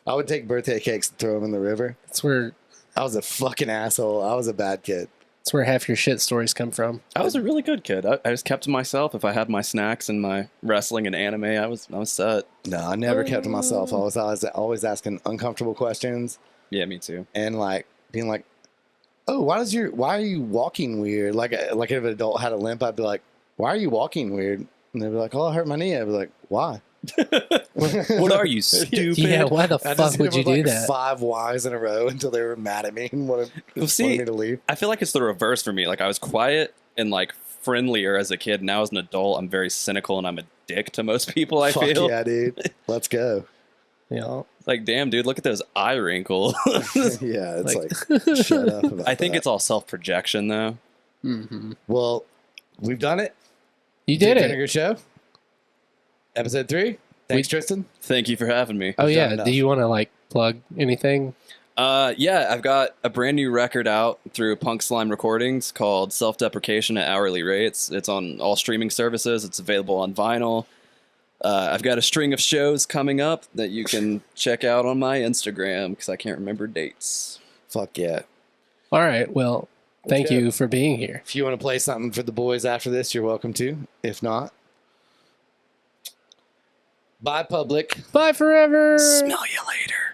Speaker 1: I would take birthday cakes and throw them in the river.
Speaker 2: That's where
Speaker 1: I was a fucking asshole. I was a bad kid.
Speaker 2: That's where half your shit stories come from.
Speaker 3: I was a really good kid. I just kept to myself. If I had my snacks and my wrestling and anime, I was set.
Speaker 1: No, I never kept to myself. I was always asking uncomfortable questions.
Speaker 3: Yeah, me too.
Speaker 1: And like being like, oh, why are you walking weird? Like if an adult had a limp, I'd be like, why are you walking weird? And they'd be like, oh, I hurt my knee. I'd be like, why?
Speaker 3: What are you, stupid?
Speaker 2: Yeah, why the fuck would you do that?
Speaker 1: 5 whys in a row until they were mad at me and wanted me to leave.
Speaker 3: I feel like it's the reverse for me. Like I was quiet and like friendlier as a kid. Now as an adult, I'm very cynical and I'm a dick to most people. I feel.
Speaker 1: Yeah, dude. Let's go.
Speaker 2: Yeah.
Speaker 3: Like, damn, dude, look at those eye wrinkles.
Speaker 1: Yeah, it's like shut up about
Speaker 3: I think
Speaker 1: that.
Speaker 3: it's all self-projection, though.
Speaker 2: Mm-hmm.
Speaker 1: Well, we've done it.
Speaker 2: You did it.
Speaker 1: Vinegar Show. Episode 3. Thanks, Tristen.
Speaker 3: Thank you for having me.
Speaker 2: Oh, yeah.
Speaker 1: enough.
Speaker 2: Do you want to, like, plug anything?
Speaker 3: Yeah, I've got a brand new record out through Punk Slime Recordings called Self-Deprecation at Hourly Rates. It's on all streaming services. It's available on vinyl. I've got a string of shows coming up that you can check out on my Instagram because I can't remember dates.
Speaker 1: Fuck yeah.
Speaker 2: All right. Well, thank you for being here.
Speaker 1: If you want to play something for the boys after this, you're welcome to. If not, bye, public.
Speaker 2: Bye forever.
Speaker 3: Smell you later.